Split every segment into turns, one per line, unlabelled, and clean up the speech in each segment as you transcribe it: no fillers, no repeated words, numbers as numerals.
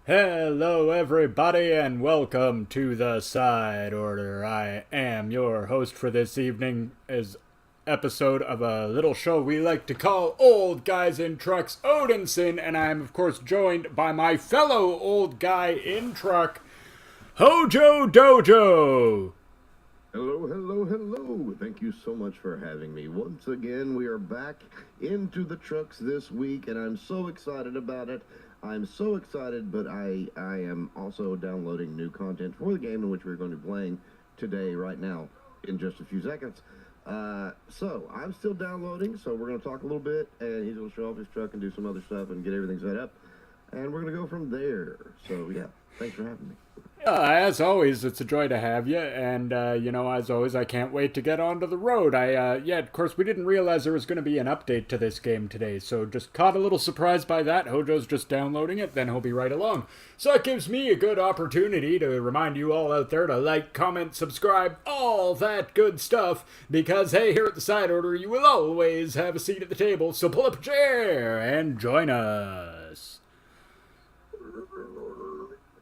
Hello, everybody, and welcome to the Side Order. I am your host for this evening, is episode of a little show we like to call Old Guys in Trucks, Odinson, and I am, of course, joined by my fellow old guy in truck, Hojo Dojo.
Hello, hello, hello. Thank you so much for having me. Once again, we are back into the trucks this week, and I'm so excited about it. I'm so excited, but I am also downloading new content for the game in which we're going to be playing today, right now, in just a few seconds. So, I'm still downloading, so we're going to talk a little bit, and he's going to show off his truck and do some other stuff and get everything set up. And we're going to go from there. So, yeah, thanks for having me.
As always, it's a joy to have you, and, as always, I can't wait to get onto the road. Of course, we didn't realize there was going to be an update to this game today, so just caught a little surprised by that. Hojo's just downloading it, then he'll be right along. So it gives me a good opportunity to remind you all out there to like, comment, subscribe, all that good stuff, because, hey, here at the Side Order, you will always have a seat at the table, so pull up a chair and join us.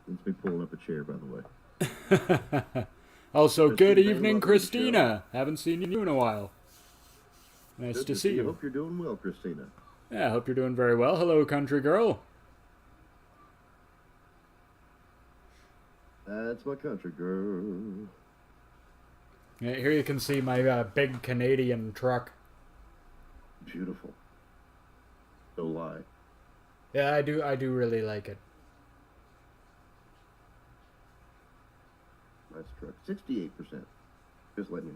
It's me pulling up a chair, by the way.
Also, good
Christina,
evening,
welcome to the
Christina. Haven't seen you in a while. Nice
Good
to see you.
Hope you're doing well, Christina.
Yeah, I hope you're doing very well. Hello, country girl.
That's my country girl.
Yeah, here you can see my big Canadian truck.
Beautiful. Don't lie.
Yeah, I do really like it.
Nice truck. 68%. Just letting you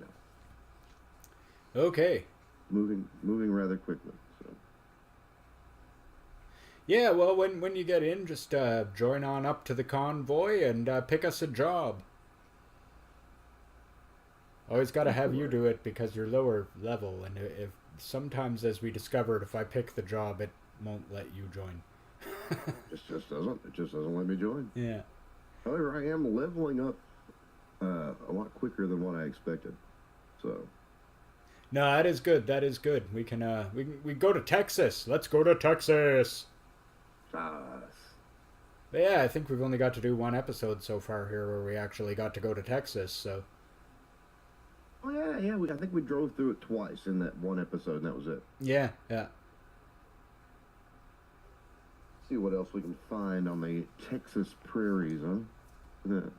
know.
Okay.
Moving rather quickly. So.
Yeah, well, when you get in, just join on up to the convoy and pick us a job. Always got to have you do it because you're lower level, and if sometimes, as we discovered, if I pick the job, it won't let you join.
It just doesn't let me join.
Yeah.
However, I am leveling up a lot quicker than what I expected. So.
No, that is good. That is good. We can we go to Texas. Let's go to Texas. But yeah, I think we've only got to do one episode so far here where we actually got to go to Texas. So.
Oh yeah. I think we drove through it twice in that one episode, and that was it.
Yeah.
See what else we can find on the Texas prairies, huh? Yeah.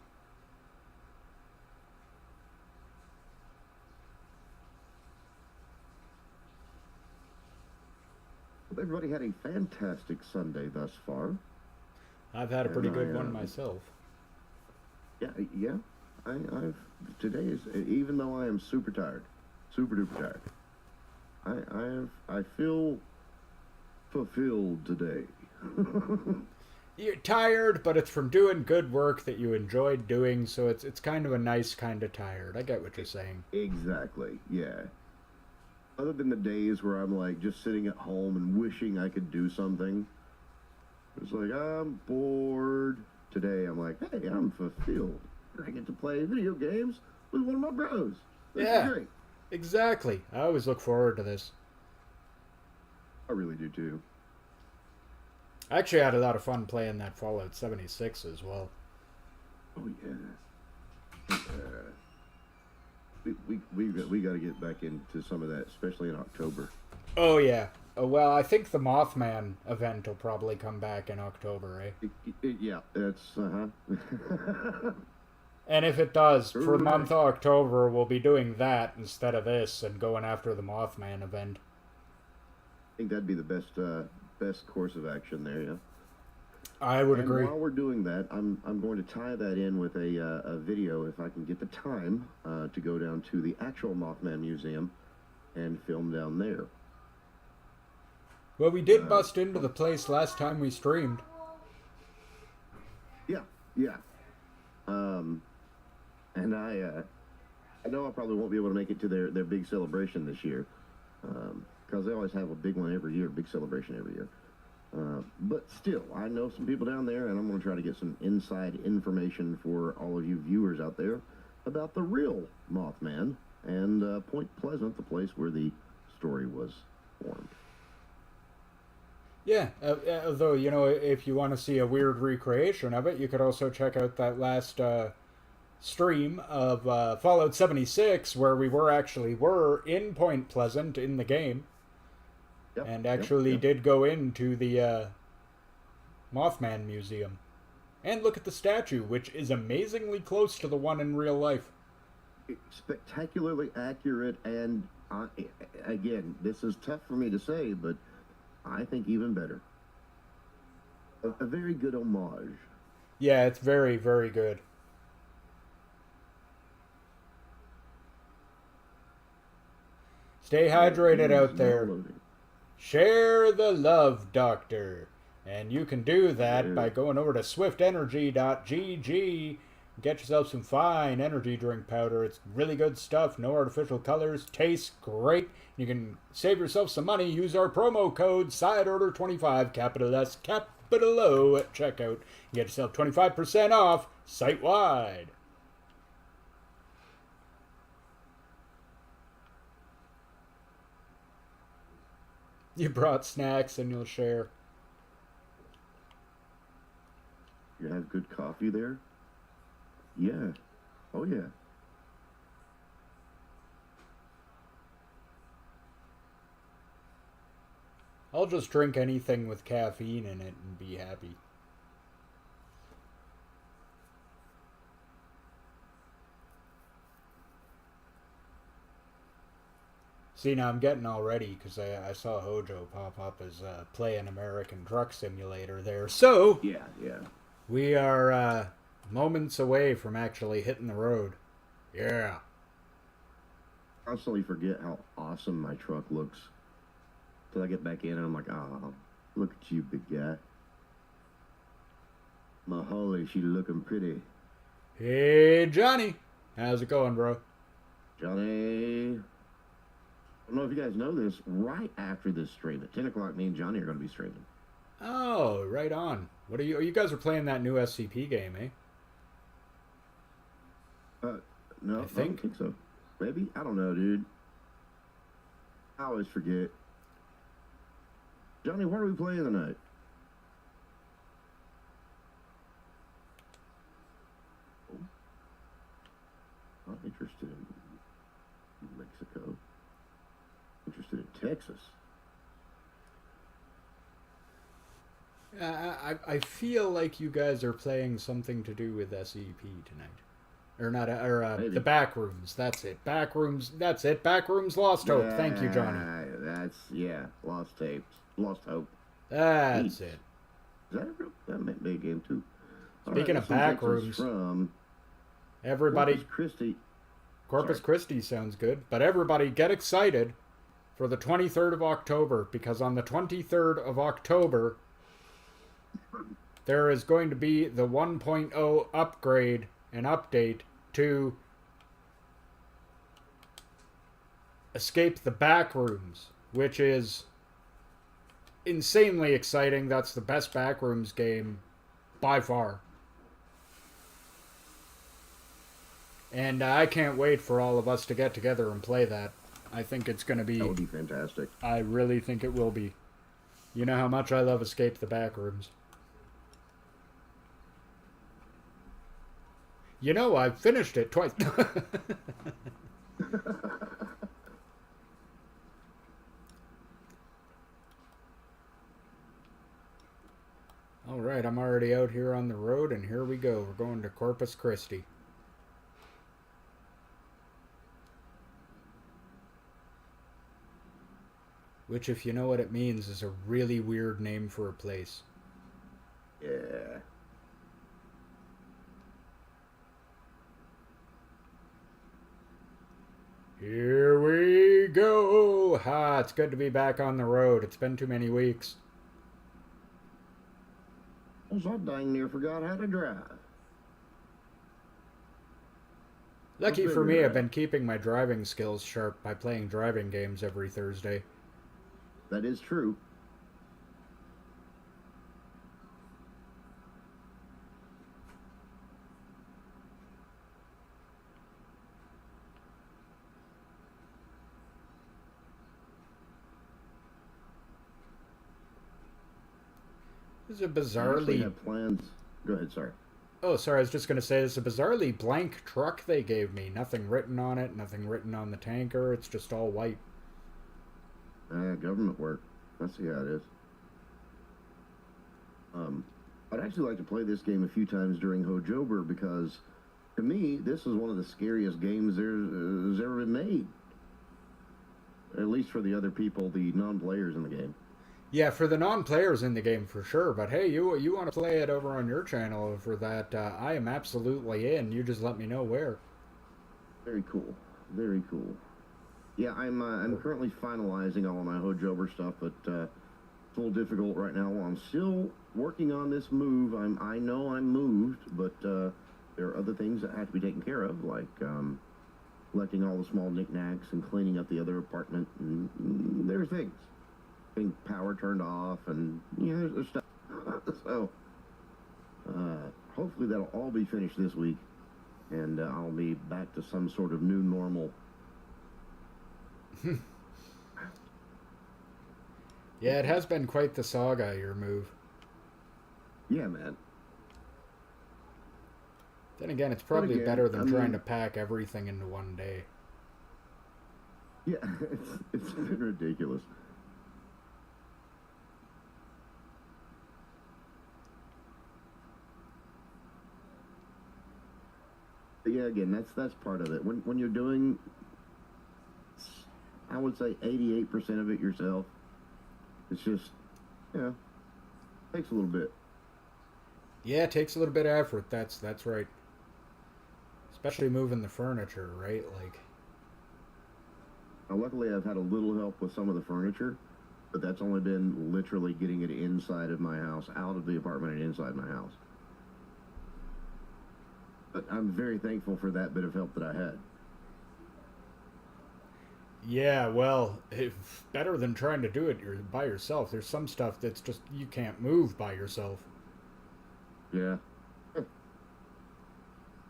Everybody had a fantastic Sunday thus far.
I've had a pretty good one myself.
Yeah. I've today is, even though I am super tired, super duper tired. I feel fulfilled today.
You're tired, but it's from doing good work that you enjoyed doing, so it's kind of a nice kind of tired. I get what you're saying.
Exactly. Yeah. Other than the days where I'm like just sitting at home and wishing I could do something. It's like, I'm bored. Today I'm like, hey, I'm fulfilled. I get to play video games with one of my bros. This is great.
Exactly. I always look forward to this.
I really do too.
I actually had a lot of fun playing that Fallout 76 as well.
Oh yeah. We got to get back into some of that, especially in October.
Oh yeah. Well, I think the Mothman event will probably come back in October, eh?
Yeah, that's
And if it does, for the month of October, we'll be doing that instead of this and going after the Mothman event.
I think that'd be the best course of action there, yeah.
I would agree.
While we're doing that, I'm going to tie that in with a video if I can get the time to go down to the actual Mothman Museum and film down there.
Well, we did bust into the place last time we streamed.
Yeah. And I know I probably won't be able to make it to their big celebration this year, because they always have a big one every year, big celebration every year. But still, I know some people down there, and I'm going to try to get some inside information for all of you viewers out there about the real Mothman and Point Pleasant, the place where the story was formed.
Yeah, although, you know, if you want to see a weird recreation of it, you could also check out that last stream of Fallout 76 where we were in Point Pleasant in the game
Yep,
and
yep,
actually
yep.
did go into the Mothman Museum and look at the statue, which is amazingly close to the one in real life.
Spectacularly accurate, and again, this is tough for me to say, but I think even better. A very good homage.
Yeah, it's very, very good. Stay
Yeah, the
hydrated
game is
out
now
there.
loading.
Share the love, Doctor. And you can do that by
Yeah.
going over to swiftenergy.gg. Get yourself some fine energy drink powder. It's really good stuff. No artificial colors. Tastes great. You can save yourself some money. Use our promo code SIDEORDER25, capital S, capital O at checkout. You get yourself 25% off site wide. You brought snacks and you'll share.
You have good coffee there? Yeah. Oh, yeah.
I'll just drink anything with caffeine in it and be happy. See, now I'm getting all ready because I saw Hojo pop up as playing American Truck Simulator there. So,
Yeah, yeah.
we are moments away from actually hitting the road. Yeah.
Constantly forget how awesome my truck looks. Till I get back in and I'm like, oh, look at you, big guy. My Holly, she looking pretty.
Hey, Johnny. How's it going, bro?
Johnny. I don't know if you guys know this. Right after this stream, at 10 o'clock, me and Johnny are going to be streaming.
Oh, right on. What are you? You guys are playing that new SCP game, eh?
No,
I
I
think.
don't think so. Maybe? I don't know, dude. I always forget. Johnny, what are we playing tonight? Oh, not interested in Mexico. Interested in Texas.
I feel like you guys are playing something to do with SCP tonight. Or not, the
Maybe.
back rooms. That's it. Back rooms. That's it. Back rooms. Lost hope. Thank you, Johnny.
That's, yeah, Lost Tapes. Lost Hope.
That's
Jeez.
it.
Is that a real? That might be a game, too. All right,
Speaking of
this one
back
takes us
rooms,
from
everybody,
Corpus Christi.
Corpus
Sorry.
Christi sounds good, but everybody get excited for the 23rd of October because on the 23rd of October, there is going to be the 1.0 upgrade and update to Escape the Backrooms, which is insanely exciting. That's the best Backrooms game by far. And I can't wait for all of us to get together and play that. I think it's going to
That
be.
would be fantastic.
I really think it will be. You know how much I love Escape the Backrooms. You know, I've finished it twice. All right, I'm already out here on the road, and here we go. We're going to Corpus Christi. Which, if you know what it means, is a really weird name for a place.
Yeah.
Here we go! Ha, it's good to be back on the road. It's been too many weeks.
Also, I dang near forgot how to drive.
Lucky
I'll
for
figure
me,
it
I've
out.
been keeping my driving skills sharp by playing driving games every Thursday.
That is true.
This is a
I actually
bizarrely.
have plans. Go ahead, sorry.
Oh, sorry, I was just gonna say this is a bizarrely blank truck they gave me. Nothing written on it, nothing written on the tanker. It's just all white.
Government work. I see how it is. Um, I'd actually like to play this game a few times during Hojober because, to me, this is one of the scariest games there's ever been made. At least for the other people, the non-players in the game.
Yeah, for the non-players in the game for sure. But hey, you want to play it over on your channel for that? I am absolutely in. You just let me know where.
Very cool. Very cool. Yeah, I'm currently finalizing all of my Hojober stuff, but it's a little difficult right now. While I'm still working on this move. I know I'm moved, but there are other things that have to be taken care of, like collecting all the small knickknacks and cleaning up the other apartment. And there's things. Getting power turned off, and there's stuff. So hopefully that'll all be finished this week, and I'll be back to some sort of new normal.
Yeah, it has been quite the saga, your move.
Yeah, man.
Then again, it's
But
probably
again,
better than
I
trying
mean,
to pack everything into one day.
yeah, it's been ridiculous. But yeah, again, that's part of it. When you're doing, I would say 88% of it yourself. It's just, takes a little bit.
Yeah, it takes a little bit of effort. That's right. Especially moving the furniture, right? Like,
Now, luckily, I've had a little help with some of the furniture, but that's only been literally getting it inside of my house, out of the apartment and inside my house. But I'm very thankful for that bit of help that I had.
yeah, well, better than trying to do it by yourself. There's some stuff that's just you can't move by yourself.
Yeah.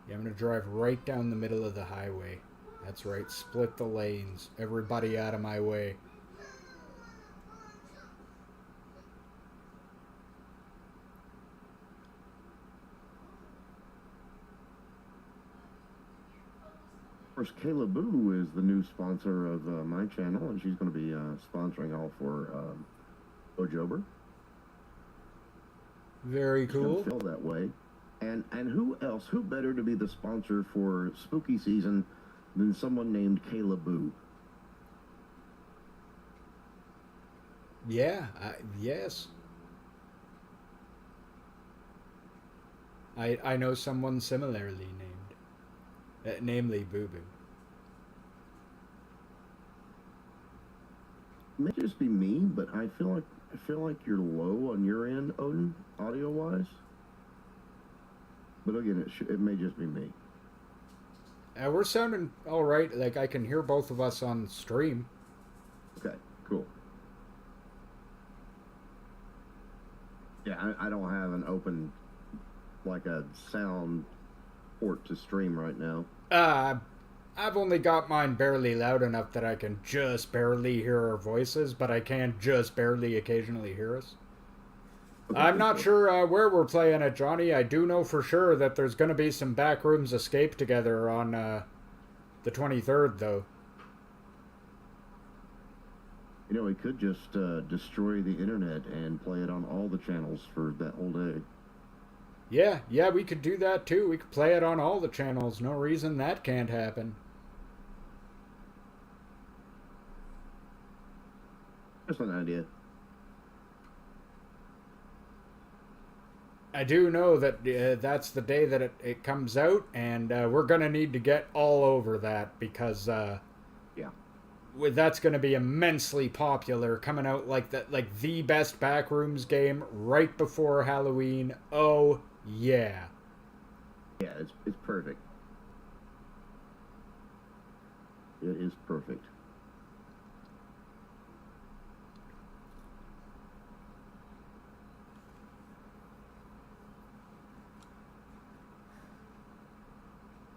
Yeah, I'm gonna drive right down the middle of the highway. That's right, split the lanes. Everybody out of my way.
Of course, Kayla Boo is the new sponsor of my channel, and she's going to be sponsoring all for Ojober.
Very
It's going to
cool.
feel that way. And who else? Who better to be the sponsor for spooky season than someone named Kayla Boo?
Yeah, yes. I know someone similarly named, namely Boo Boo.
It may just be me, but I feel like you're low on your end, Odin, audio wise. But again, it may just be me.
We're sounding all right. Like I can hear both of us on stream.
Okay, cool. Yeah, I don't have an open, like a sound port to stream right now.
Uh, I've only got mine barely loud enough that I can just barely hear our voices, but I can just barely occasionally hear us.
Okay,
I'm
cool,
not
cool.
sure where we're playing it, Johnny. I do know for sure that there's going to be some Backrooms Escape together on the 23rd, though.
We could just destroy the internet and play it on all the channels for that whole day.
Yeah, we could do that too. We could play it on all the channels. No reason that can't happen.
Just an idea.
I do know that that's the day that it comes out, and we're going to need to get all over that because
Yeah.
that's going to be immensely popular, coming out like the best Backrooms game right before Halloween. Oh yeah.
Yeah, it's perfect. It is perfect.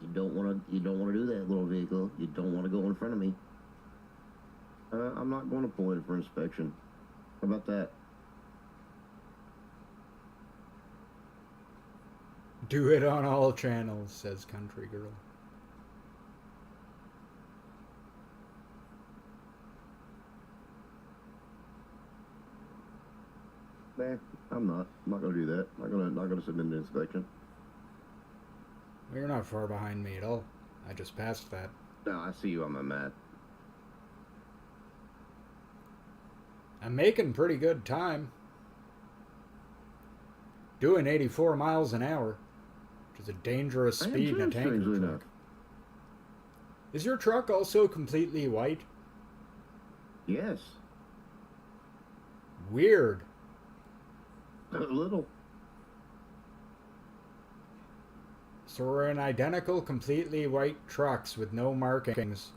You don't want to do that, little vehicle. You don't want to go in front of me. I'm not going to pull in for inspection. How about that?
Do it on all channels, says Country Girl.
Nah, I'm not. I'm not gonna do that. Not gonna submit an inspection.
Well, you're not far behind me at all. I just passed that.
No, I see you on my map.
I'm making pretty good time. Doing 84 miles an hour, which is a dangerous speed in a tanker truck. Enough. Is your truck also completely white?
Yes.
Weird.
A little.
So we're in identical, completely white trucks with no markings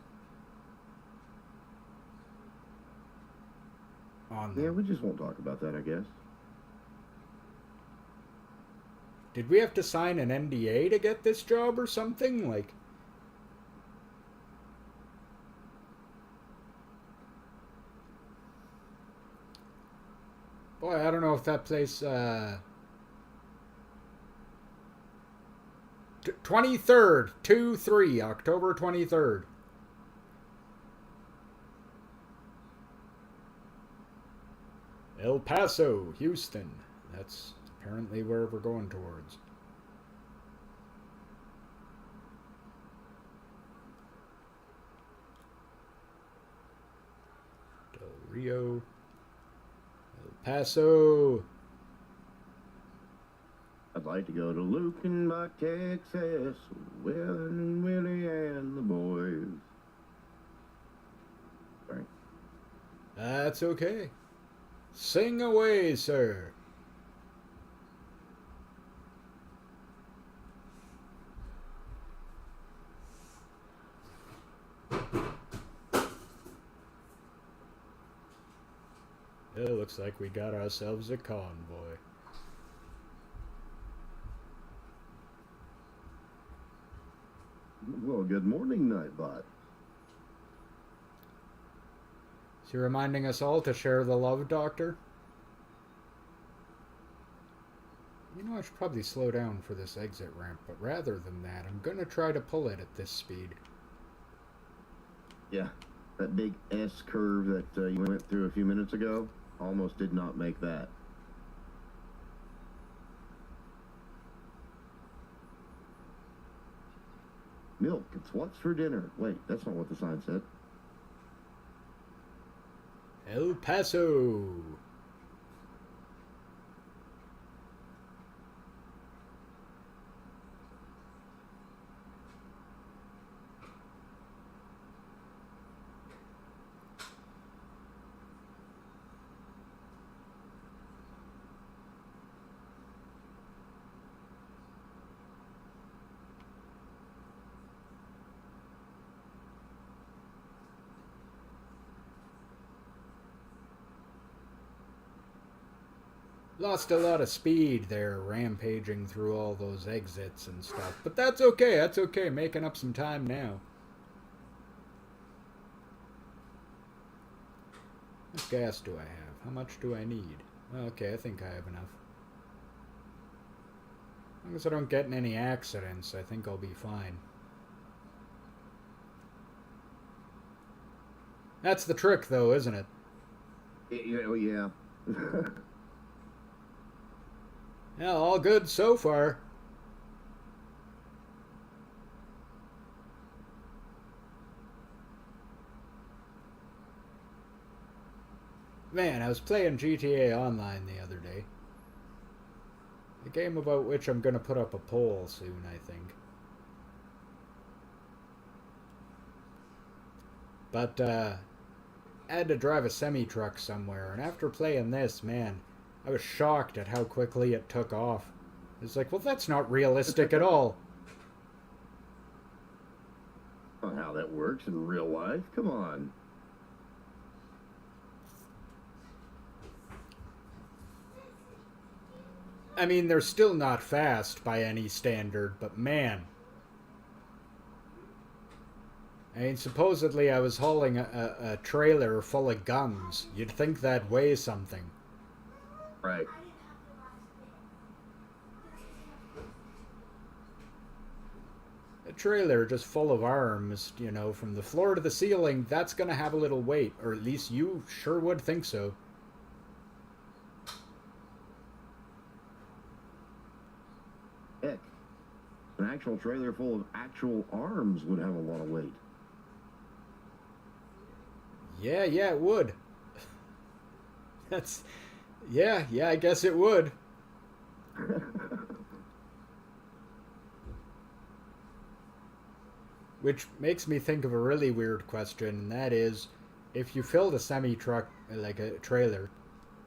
on them.
Yeah, we just won't talk about that, I guess.
Did we have to sign an NDA to get this job or something? Like... Boy, I don't know if that place, 23rd, 2/3, October 23rd. El Paso, Houston. That's apparently where we're going towards. Del Rio. El Paso.
I'd like to go to Lukenbach, Texas, Will and Willie and the boys. Sorry.
That's okay. Sing away, sir. It looks like we got ourselves a convoy.
Well, good morning, Nightbot.
Is he reminding us all to share the love, Doctor? You know, I should probably slow down for this exit ramp, but rather than that, I'm gonna try to pull it at this speed.
Yeah, that big S curve that you went through a few minutes ago, almost did not make that. Milk, it's what's for dinner. Wait, that's not what the sign said.
El Paso. Lost a lot of speed there, rampaging through all those exits and stuff. But that's okay, that's okay. Making up some time now. What gas do I have? How much do I need? Okay, I think I have enough. As long as I don't get in any accidents, I think I'll be fine. That's the trick, though, isn't it?
Yeah.
Yeah, all good so far. Man, I was playing GTA Online the other day. A game about which I'm gonna put up a poll soon, I think. But, I had to drive a semi-truck somewhere, and after playing this, man, I was shocked at how quickly it took off. It's like, well, that's not realistic at all.
Not how that works in real life. Come on.
I mean, they're still not fast by any standard, but man. I mean, supposedly I was hauling a trailer full of guns. You'd think that weighs something.
Right.
trailer just full of arms, you know, from the floor to the ceiling, that's gonna have a little weight, or at least you sure would think so.
Heck, an actual trailer full of actual arms would have a lot of weight.
Yeah, it would. That's... Yeah, I guess it would. Which makes me think of a really weird question, and that is, if you filled a semi-truck, like a trailer,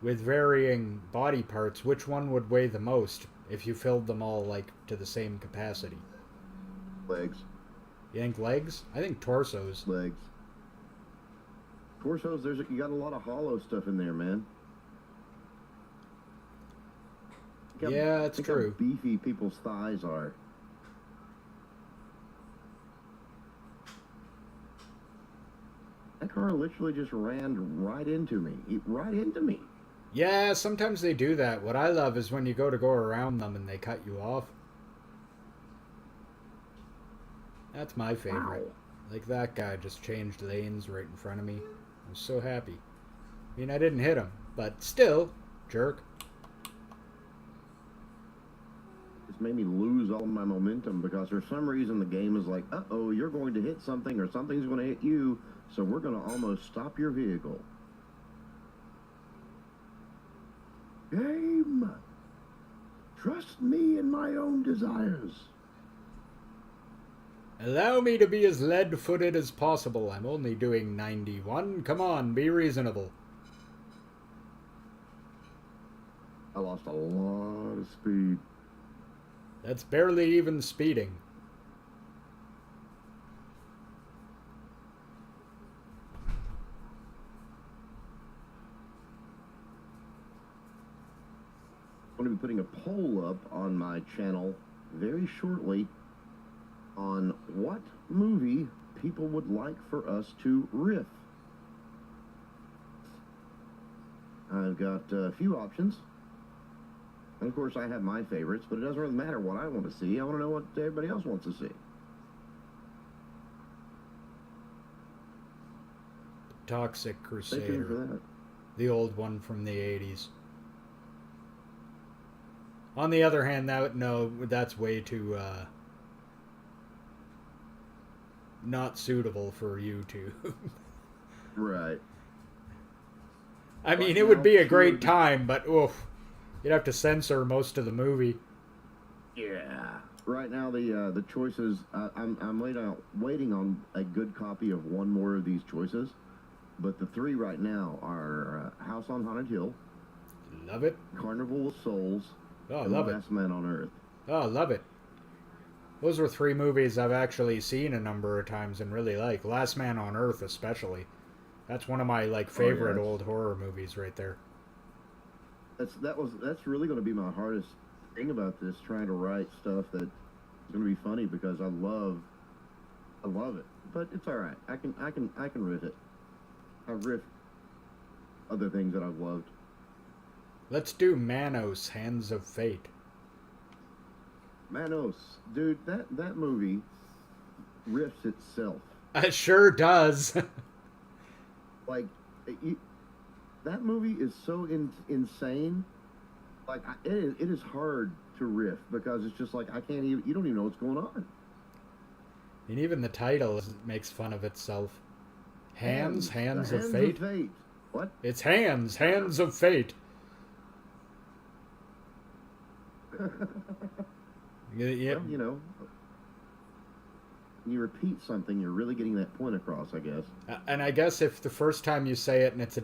with varying body parts, which one would weigh the most if you filled them all, like, to the same capacity?
Legs.
You think legs? I think torsos.
Legs. Torsos, you got a lot of hollow stuff in there, man.
Yeah, that's true.
How beefy people's thighs are. That car literally just ran right into me. Right into me.
Yeah, sometimes they do that. What I love is when you go around them and they cut you off. That's my favorite.
Wow.
Like that guy just changed lanes right in front of me. I was so happy. I mean, I didn't hit him, but still, jerk.
It's made me lose all my momentum because for some reason the game is like, uh-oh, you're going to hit something or something's going to hit you, so we're going to almost stop your vehicle. Game! Trust me and my own desires.
Allow me to be as lead-footed as possible. I'm only doing 91. Come on, be reasonable.
I lost a lot of speed.
That's barely even speeding.
I'm going to be putting a poll up on my channel very shortly on what movie people would like for us to riff. I've got a few options. And of course, I have my favorites, but it doesn't really matter what I want to see. I want to know what everybody else wants to see.
Toxic
Stay tuned for
Crusader.
that.
The old one from the 80s. On the other hand, that's way too, not suitable for YouTube.
Right.
I mean,
Right
it would
now,
be a great time, but oof, you'd have to censor most of the movie.
Yeah. Right now, the choices. I'm waiting on a good copy of one more of these choices, but the three right now are House on Haunted Hill,
Love it.
Carnival of Souls,
Oh,
and
love
The
it.
Last Man on Earth.
Oh, love it. Those were three movies I've actually seen a number of times and really like. Last Man on Earth, especially. That's one of my favorite
yes.
old horror movies right there.
That's really going to be my hardest thing about this, trying to write stuff that's going to be funny because I love it. But it's all right. I can riff it. I've riffed other things that I've loved.
Let's do Manos, Hands of Fate.
Manos, dude, that movie riffs itself.
It sure does.
Like, that movie is so insane. Like, it is hard to riff because it's just like you don't even know what's going on.
And even the title makes fun of itself. Hands
The
of
Hands
Fate.
Of Fate. What?
It's Hands of Fate. Yeah.
Well, you know, when you repeat something, you're really getting that point across, I guess.
And I guess if the first time you say it and it's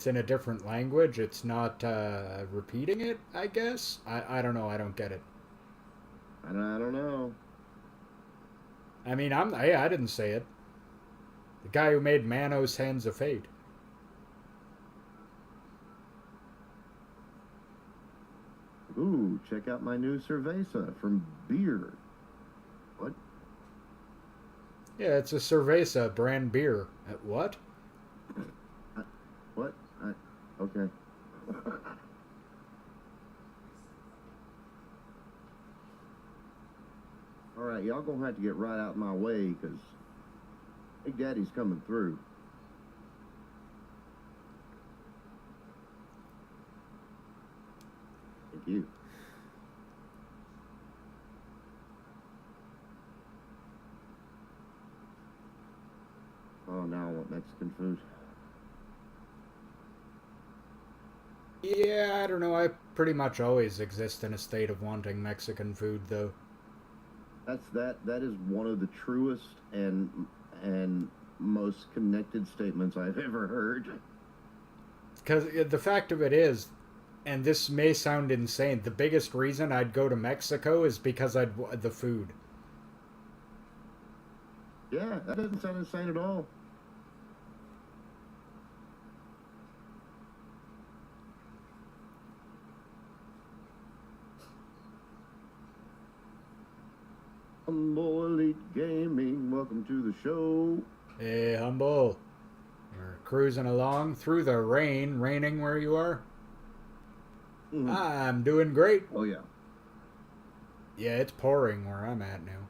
in a different language, it's not repeating it. I guess I don't know. I don't get it.
I don't know.
I mean, I didn't say it. The guy who made Manos, Hands of Fate.
Ooh, check out my new Cerveza from Beer. What?
Yeah, it's a Cerveza brand beer. What?
What? Okay. All All right, y'all gonna have to get right out my way because Big Daddy's coming through. Thank you. Oh, now I want Mexican food.
Yeah, I don't know. I pretty much always exist in a state of wanting Mexican food, though.
That is one of the truest and most connected statements I've ever heard.
Because the fact of it is, and this may sound insane, the biggest reason I'd go to Mexico is because the food.
Yeah, that doesn't sound insane at all. Humble Elite Gaming, welcome to the show.
Hey, Humble. We're cruising along through the rain. Raining where you are?
Mhm.
I'm doing great.
Oh, yeah.
Yeah, it's pouring where I'm at now.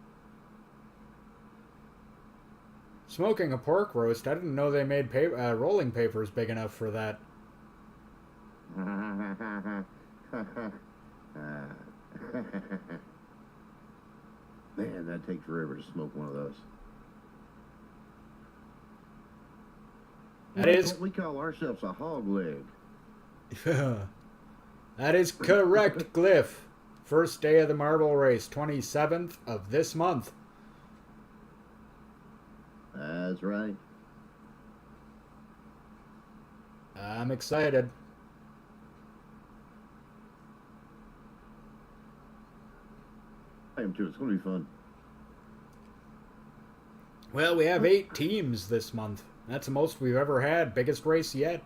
Smoking a pork roast. I didn't know they made rolling papers big enough for that.
Man, that'd take forever to smoke one of those.
That is
what we call ourselves a hog leg.
that is correct, Glyph. First day of the marble race, 27th of this month.
That's right.
I'm excited.
I am too. It's going to be fun.
Well, we have 8 teams this month. That's the most we've ever had. Biggest race yet.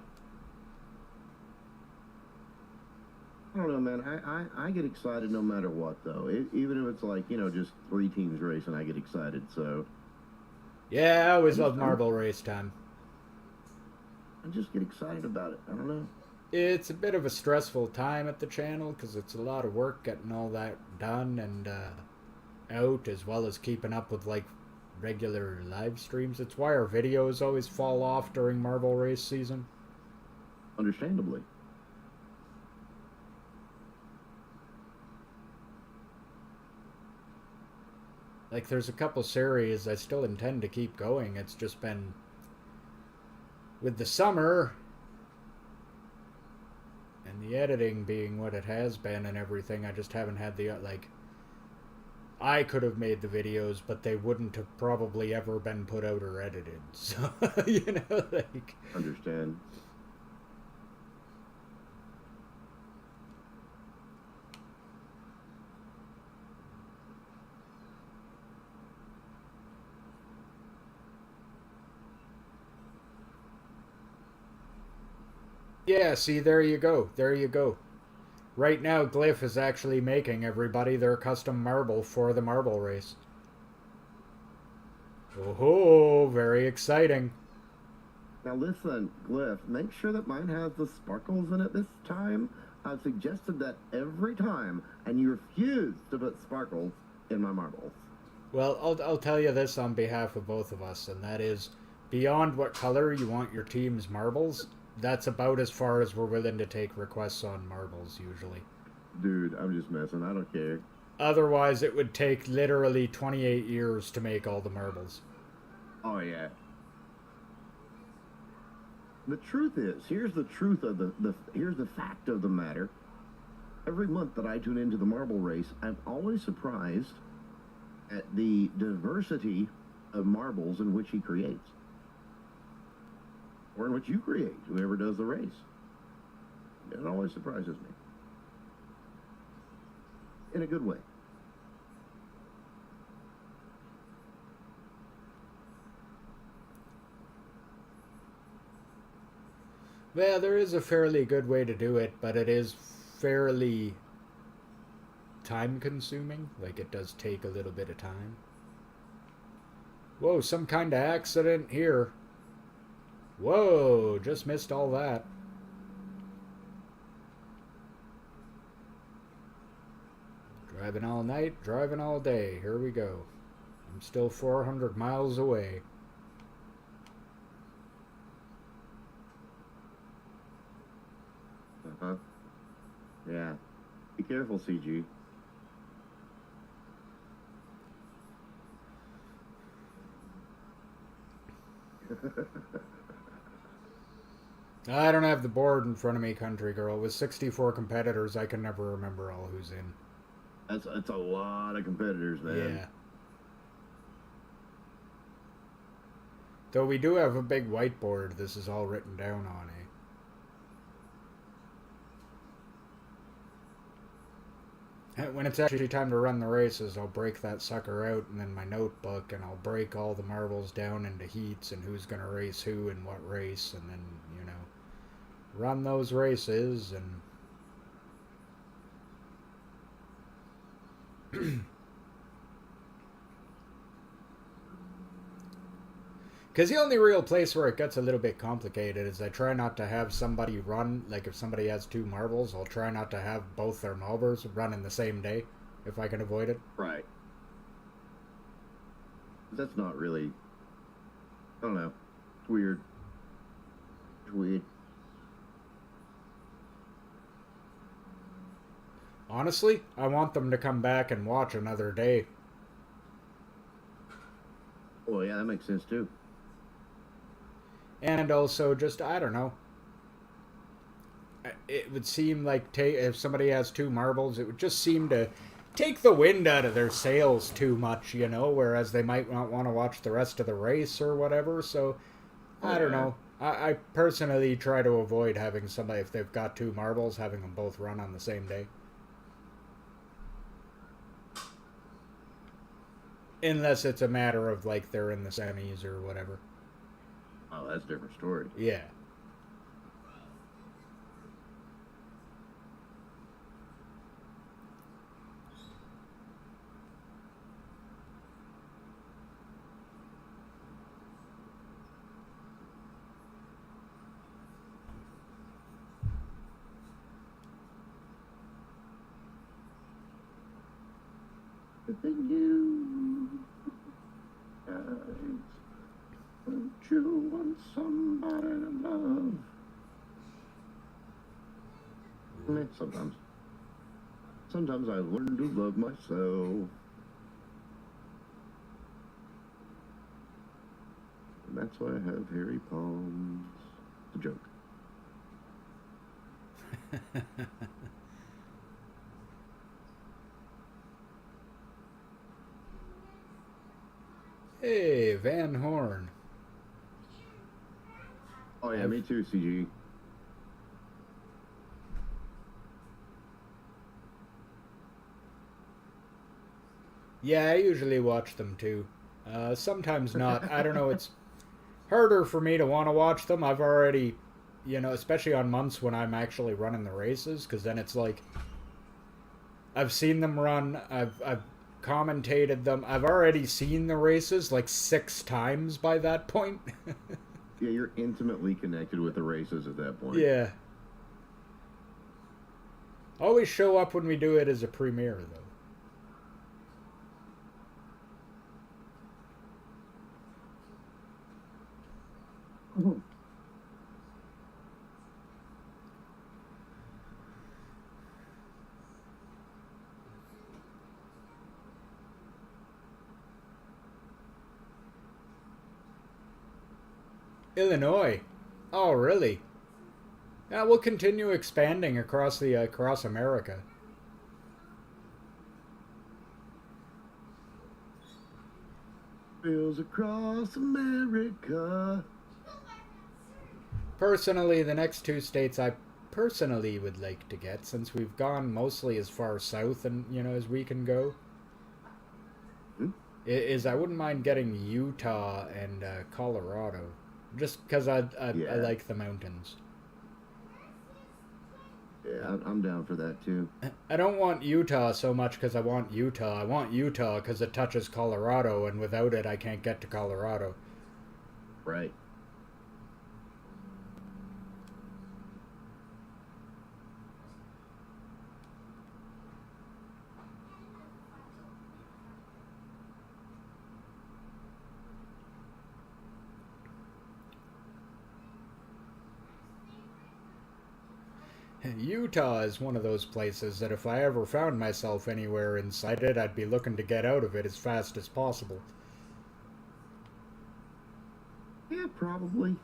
I don't know, man. I get excited no matter what, though. Even if it's like, just 3 teams racing, I get excited. So
Yeah, I always love marble race time.
I just get excited about it. I don't know.
It's a bit of a stressful time at the channel because it's a lot of work getting all that done and out, as well as keeping up with like regular live streams. It's why our videos always fall off during marble race season.
Understandably.
Like, there's a couple series I still intend to keep going. It's just been with the summer and the editing being what it has been and everything, I just haven't had the, like, I could have made the videos, but they wouldn't have probably ever been put out or edited. So, like...
Understand.
Yeah, see, there you go. There you go. Right now, Glyph is actually making everybody their custom marble for the marble race. Oh, very exciting.
Now listen, Glyph, make sure that mine has the sparkles in it this time. I've suggested that every time, and you refuse to put sparkles in my marbles.
Well, I'll tell you this on behalf of both of us, and that is, beyond what color you want your team's marbles, that's about as far as we're willing to take requests on marbles, usually.
Dude, I'm just messing. I don't care.
Otherwise, it would take literally 28 years to make all the marbles.
Oh, yeah. The truth is, here's the truth of here's the fact of the matter. Every month that I tune into the marble race, I'm always surprised at the diversity of marbles in which he creates. Or in which you create, whoever does the race. It always surprises me. In a good way.
Well, there is a fairly good way to do it, but it is fairly time-consuming. Like, it does take a little bit of time. Whoa, some kind of accident here. Whoa, just missed all that. Driving all night, driving all day. Here we go. I'm still 400 miles away.
Uh-huh. Yeah. Be careful, CG.
I don't have the board in front of me, country girl. With 64 competitors, I can never remember all who's in.
That's a lot of competitors, man.
Yeah. Though we do have a big whiteboard this is all written down on, eh? When it's actually time to run the races, I'll break that sucker out and then my notebook, and I'll break all the marbles down into heats and who's going to race who and what race, and then, you know, run those races and... Because the only real place where it gets a little bit complicated is I try not to have somebody run, like if somebody has two marbles, I'll try not to have both their marbles run in the same day, if I can avoid it.
Right. That's not really... I don't know. It's weird. It's weird.
Honestly, I want them to come back and watch another day.
Well, yeah, that makes sense too.
And also, just, I don't know. It would seem like if somebody has two marbles, it would just seem to take the wind out of their sails too much, you know, whereas they might not want to watch the rest of the race or whatever, so I don't know. I personally try to avoid having somebody, if they've got two marbles, having them both run on the same day. Unless it's a matter of, like, they're in the semis or whatever.
Oh, that's a different story.
Yeah.
Thank you, guys. Don't you want somebody to love? Sometimes. Sometimes I learn to love myself. And that's why I have hairy palms. It's a joke.
Hey, Van Horn.
Oh yeah, me too, CG.
Yeah, I usually watch them too. Sometimes not. I don't know, it's harder for me to want to watch them. I've already, you know, especially on months when I'm actually running the races, because then it's like, I've seen them run, I've commentated them, I've already seen the races like 6 times by that point.
Yeah, you're intimately connected with the races at that point.
Yeah. Always show up when we do it as a premiere, though.
Mm-hmm.
Illinois. Oh, really? Yeah, we'll continue expanding across America.
Wheels across America.
Personally, the next 2 states I personally would like to get, since we've gone mostly as far south and, you know, as we can go, is I wouldn't mind getting Utah and Colorado. Just because I like the mountains.
Yeah, I'm down for that too.
I don't want Utah so much because I want Utah. I want Utah because it touches Colorado, and without it, I can't get to Colorado.
Right.
Utah is one of those places that if I ever found myself anywhere inside it, I'd be looking to get out of it as fast as possible.
Yeah, probably.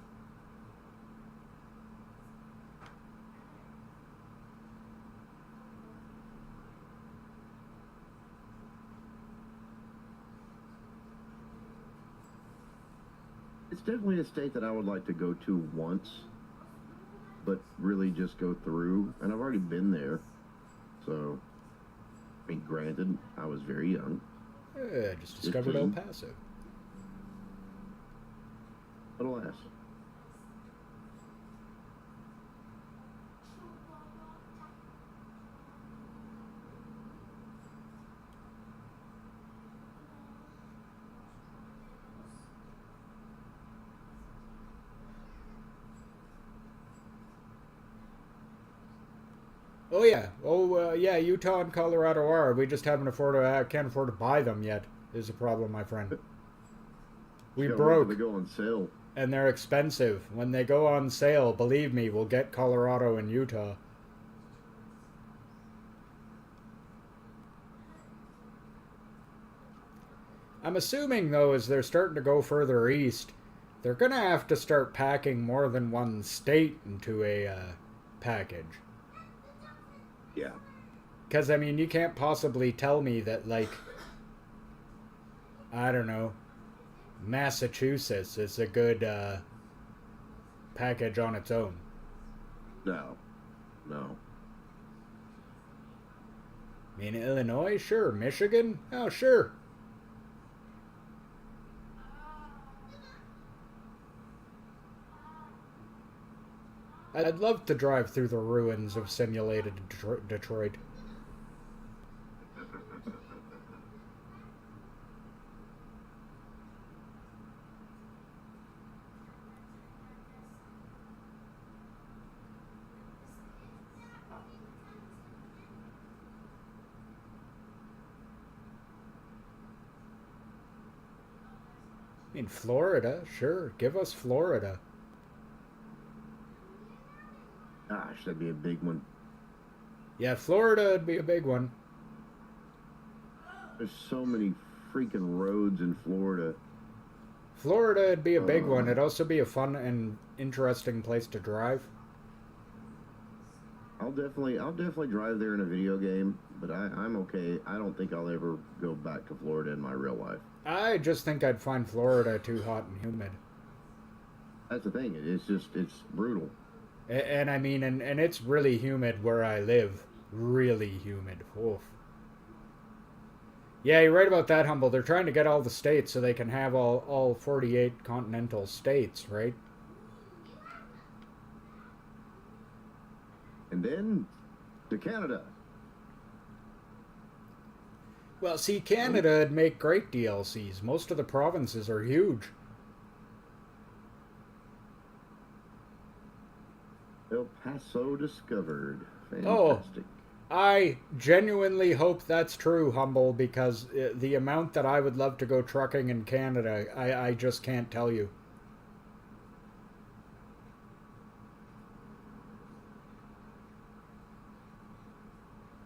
It's definitely a state that I would like to go to once, but really just go through. And I've already been there. So, I mean, granted, I was very young.
Just discovered El
15.
Paso.
But alas.
Oh yeah, yeah. Utah and Colorado are. We just can't afford to buy them yet. Is a problem, my friend. We
Just gotta wait till
broke,
they go on sale.
and they're expensive. When they go on sale, believe me, we'll get Colorado and Utah. I'm assuming though, as they're starting to go further east, they're gonna have to start packing more than one state into a package.
Yeah.
Because, I mean, you can't possibly tell me that, like, I don't know, Massachusetts is a good package on its own.
No. No.
I mean, Illinois, sure. Michigan, oh, sure. I'd love to drive through the ruins of simulated Detroit. I mean, Florida, sure. Give us Florida.
Gosh, that'd be a big one.
Yeah, Florida would be a big one.
There's so many freaking roads in Florida.
Florida would be a big one. It'd also be a fun and interesting place to drive.
I'll definitely drive there in a video game, but I'm okay. I don't think I'll ever go back to Florida in my real life.
I just think I'd find Florida too hot and humid.
That's the thing. It's brutal.
And I mean, and it's really humid where I live. Really humid. Oof. Yeah, you're right about that, Humble. They're trying to get all the states so they can have all 48 continental states, right?
And then to Canada.
Well, see, Canada'd make great DLCs. Most of the provinces are huge.
El Paso discovered.
Oh,
Fantastic.
I genuinely hope that's true, Humble, because the amount that I would love to go trucking in Canada, I just can't tell you.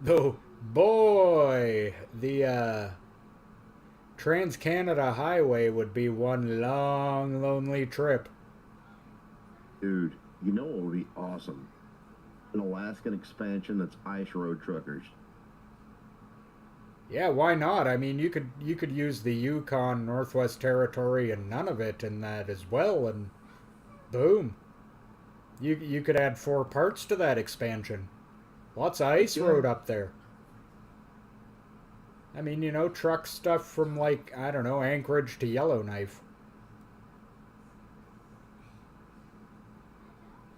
Oh, boy, the Trans-Canada Highway would be one long, lonely trip.
Dude, you know what would be awesome? An Alaskan expansion that's ice road truckers.
Yeah, why not? I mean, you could use the Yukon Northwest Territory and Nunavut in that as well, and boom. You could add 4 parts to that expansion. Lots of ice
Yeah.
road up there. I mean, truck stuff from, like, I don't know, Anchorage to Yellowknife.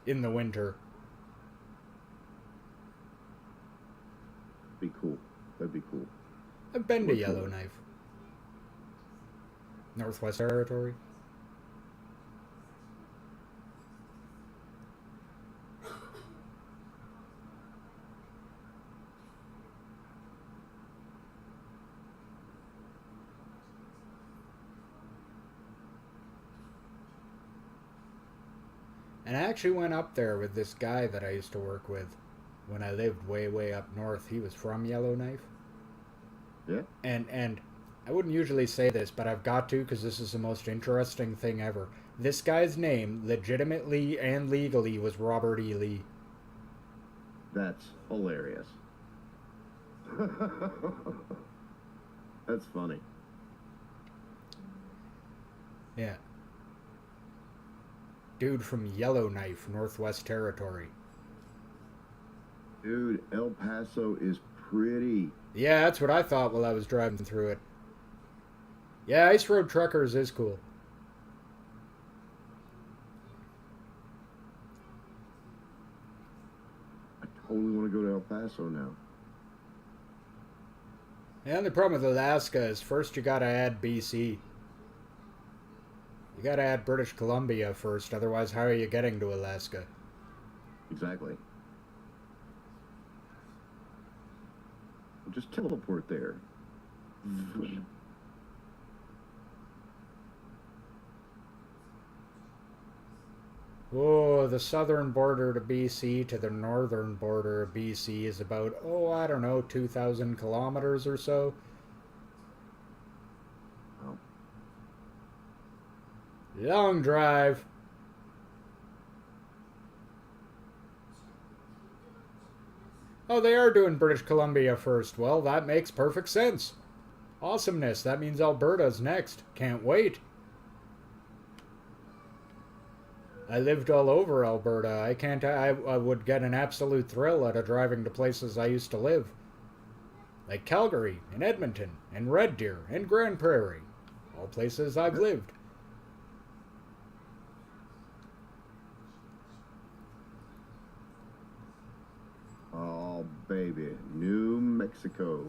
In the winter.
Be cool. That'd be cool.
I've been to
Which one?
Yellowknife. Northwest Territory. And I actually went up there with this guy that I used to work with. when I lived way, way up north. He was from Yellowknife.
Yeah.
And I wouldn't usually say this, but I've got to because this is the most interesting thing ever. This guy's name, legitimately and legally, was Robert E. Lee.
That's hilarious. That's funny.
Yeah. Dude from Yellowknife, Northwest Territory.
Dude, El Paso is pretty.
Yeah, that's what I thought while I was driving through it. Yeah, Ice Road Truckers is cool.
I totally want to go to El Paso now.
And the problem with Alaska is first you gotta add BC. You gotta add British Columbia first, otherwise how are you getting to Alaska?
Exactly. Just teleport there.
Oh, the southern border to BC to the northern border of BC is about, oh, I don't know, 2,000 kilometers or so.
Wow.
Long drive. Oh, they are doing British Columbia first. Well, that makes perfect sense. Awesomeness. That means Alberta's next. Can't wait. I lived all over Alberta. I would get an absolute thrill out of driving to places I used to live. Like Calgary, and Edmonton, and Red Deer, and Grand Prairie. All places I've lived.
Oh, baby. New Mexico.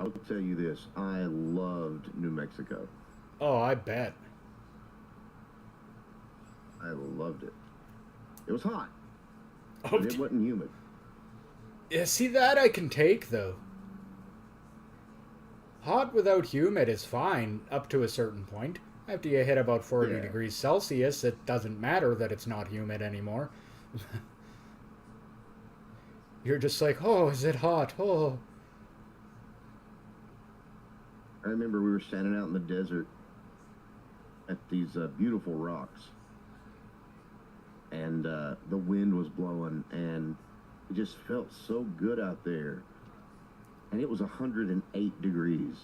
I'll tell you this. I loved New Mexico.
Oh, I bet.
I loved it. It was hot,
Oh,
but it wasn't humid.
yeah, see, that I can take, though. Hot without humid is fine, up to a certain point. After you hit about 40
Yeah.
degrees Celsius, it doesn't matter that it's not humid anymore. You're just like, oh, is it hot? Oh.
I remember we were standing out in the desert at these beautiful rocks, and the wind was blowing, and it just felt so good out there. And it was 108 degrees,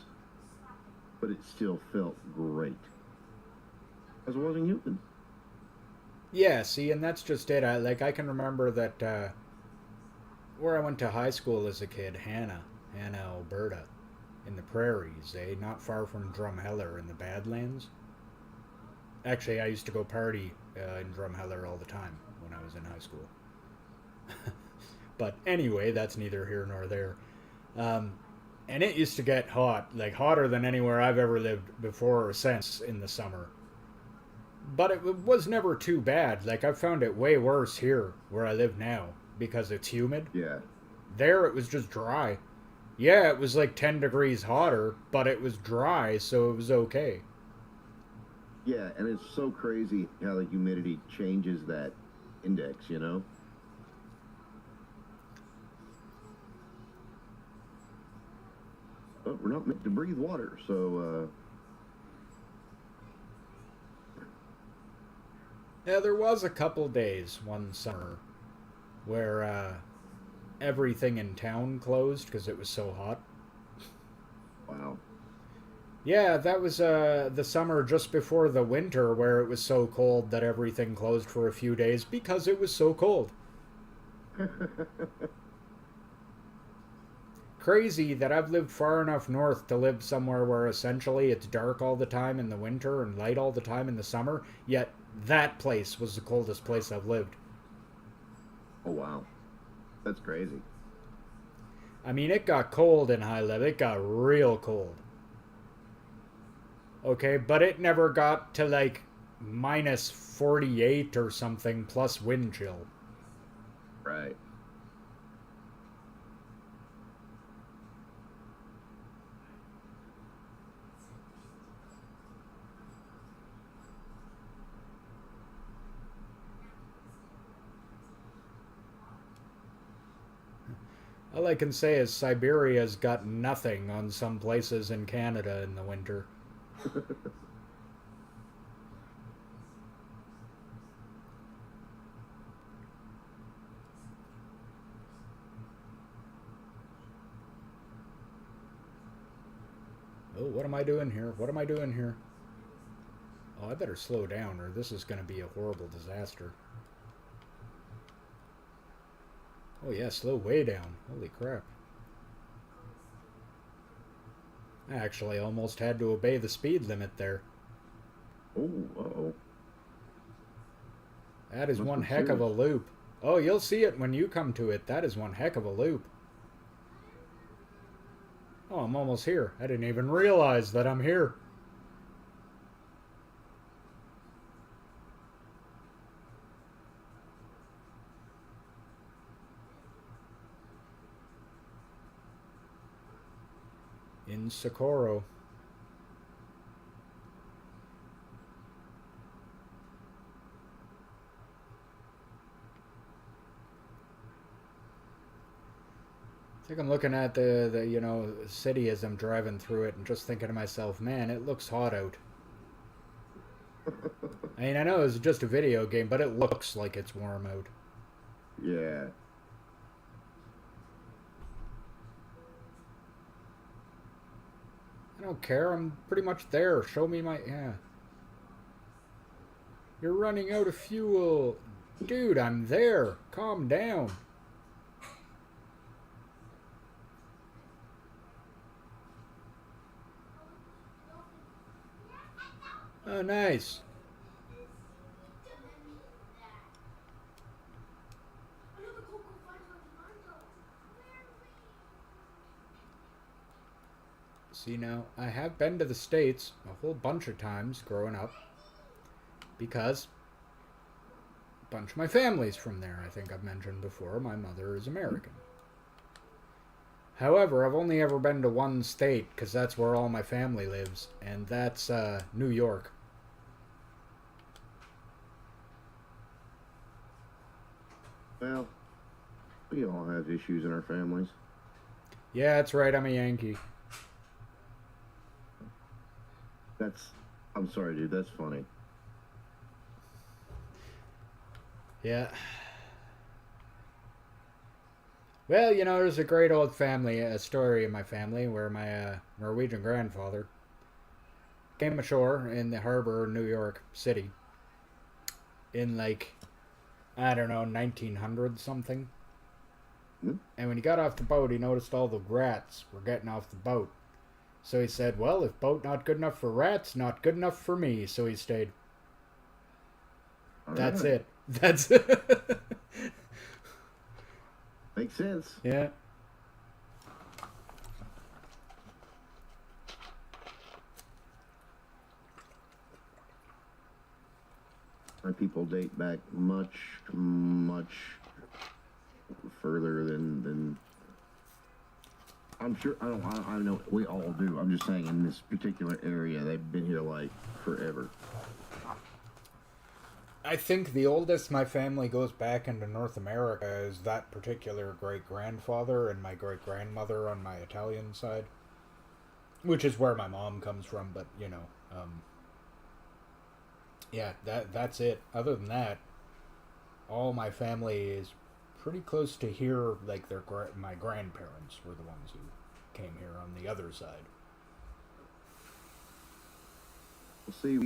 but it still felt great because it wasn't humid.
Yeah, see, and that's just it. I can remember that where I went to high school as a kid, Hanna, Alberta, in the prairies, not far from Drumheller in the Badlands. Actually, I used to go party in Drumheller all the time when I was in high school. But anyway, that's neither here nor there. And it used to get hot, like hotter than anywhere I've ever lived before or since in the summer. But it was never too bad. Like, I've found it way worse here where I live now because it's humid.
Yeah.
There it was just dry. Yeah, it was like 10 degrees hotter, but it was dry, so it was okay.
Yeah, and it's so crazy how the humidity changes that index, you know? But we're not meant to breathe water, so,
Yeah, there was a couple days one summer where everything in town closed because it was so hot.
wow.
Yeah, that was the summer just before the winter where it was so cold that everything closed for a few days because it was so cold. Crazy that I've lived far enough north to live somewhere where essentially it's dark all the time in the winter and light all the time in the summer, yet that place was the coldest place I've lived.
Oh, wow. That's crazy.
I mean, it got cold in High Level. It got real cold. Okay, but it never got to like minus 48 or something plus wind chill.
Right.
All I can say is Siberia's got nothing on some places in Canada in the winter. Oh, what am I doing here? What am I doing here? Oh, I better slow down or this is going to be a horrible disaster. Oh yeah, slow way down. Holy crap. I actually almost had to obey the speed limit there.
Oh, uh-oh.
That is
Must
one
be
heck of a
serious.
loop. Oh, you'll see it when you come to it. That is one heck of a loop. Oh, I'm almost here. I didn't even realize that I'm here. In Socorro. I think I'm looking at the city as I'm driving through it and just thinking to myself, man, it looks hot out. I mean, I know it's just a video game, but it looks like it's warm out.
Yeah.
I don't care. I'm pretty much there. Show me my... Yeah. You're running out of fuel. Dude, I'm there. Calm down. Oh, nice. See, now, I have been to the States a whole bunch of times growing up because a bunch of my family's from there. I think I've mentioned before, my mother is American. However, I've only ever been to one state because that's where all my family lives, and that's New York.
Well, we all have issues in our families.
Yeah, that's right, I'm a Yankee.
I'm sorry, dude, that's funny.
Yeah. Well, there's a great old story in my family where my Norwegian grandfather came ashore in the harbor of New York City in I don't know, 1900 something.
Hmm?
And when he got off the boat, he noticed all the rats were getting off the boat. So he said, well, if boat not good enough for rats, not good enough for me. So he stayed.
All
That's
right.
it. That's it.
Makes sense.
Yeah.
My people date back much, much further than I'm sure. I know we all do. I'm just saying in this particular area, they've been here like forever.
I think the oldest my family goes back into North America is that particular great grandfather and my great grandmother on my Italian side, which is where my mom comes from. But yeah, that's it. Other than that, all my family is pretty close to here. Like my grandparents were the ones who came here on the other side.
Well, see,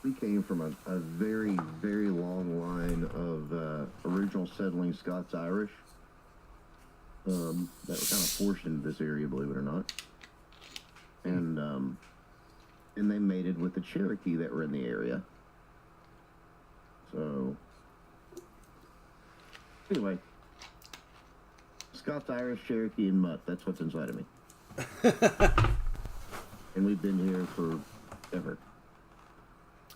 we came from a very, very long line of original settling Scots-Irish that were kind of forced into this area, believe it or not. And they mated with the Cherokee that were in the area. So, anyway, Scots-Irish, Cherokee, and Mutt, that's what's inside of me. And we've been here forever.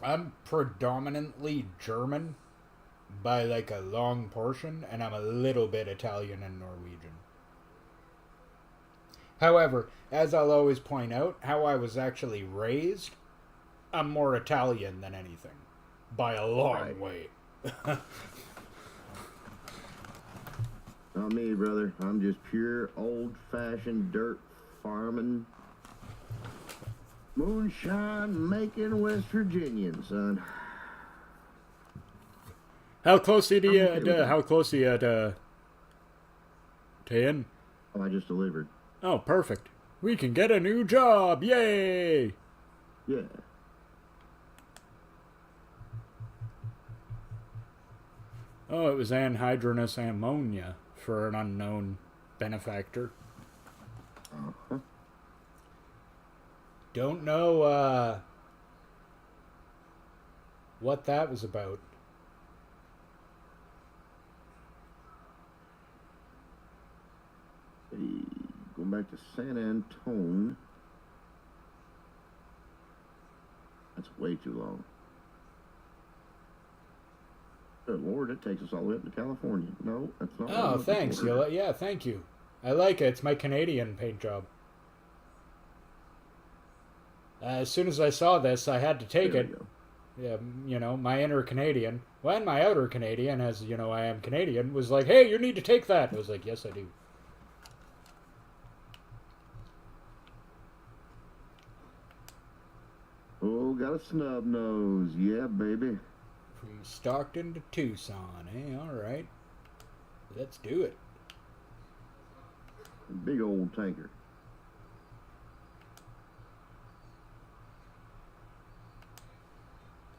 I'm predominantly German by a long portion, and I'm a little bit Italian and Norwegian. However, as I'll always point out, how I was actually raised, I'm more Italian than anything. By a long way.
Oh Not me, brother. I'm just pure old-fashioned dirt farming, moonshine making West Virginian, son.
How close are you
I'm okay with that.
how close are you to in?
Oh, I just delivered.
Oh, perfect. We can get a new job. Yay!
Yeah.
Oh, it was anhydrous ammonia for an unknown benefactor.
Uh-huh.
Don't know what that was about.
Hey, going back to San Antone. That's way too long. Good Lord, it takes us all the way up to California. No, that's not what I'm
Oh,
looking
thanks.
for.
Yeah, thank you. I like it. It's my Canadian paint job. As soon as I saw this, I had to take
There we
it.
go.
Yeah, you know, my inner Canadian, well, and my outer Canadian, as you know, I am Canadian, was like, "Hey, you need to take that." I was like, "Yes, I do."
Oh, got a snub nose. Yeah, baby.
From Stockton to Tucson, eh? All right, let's do it.
Big old tanker.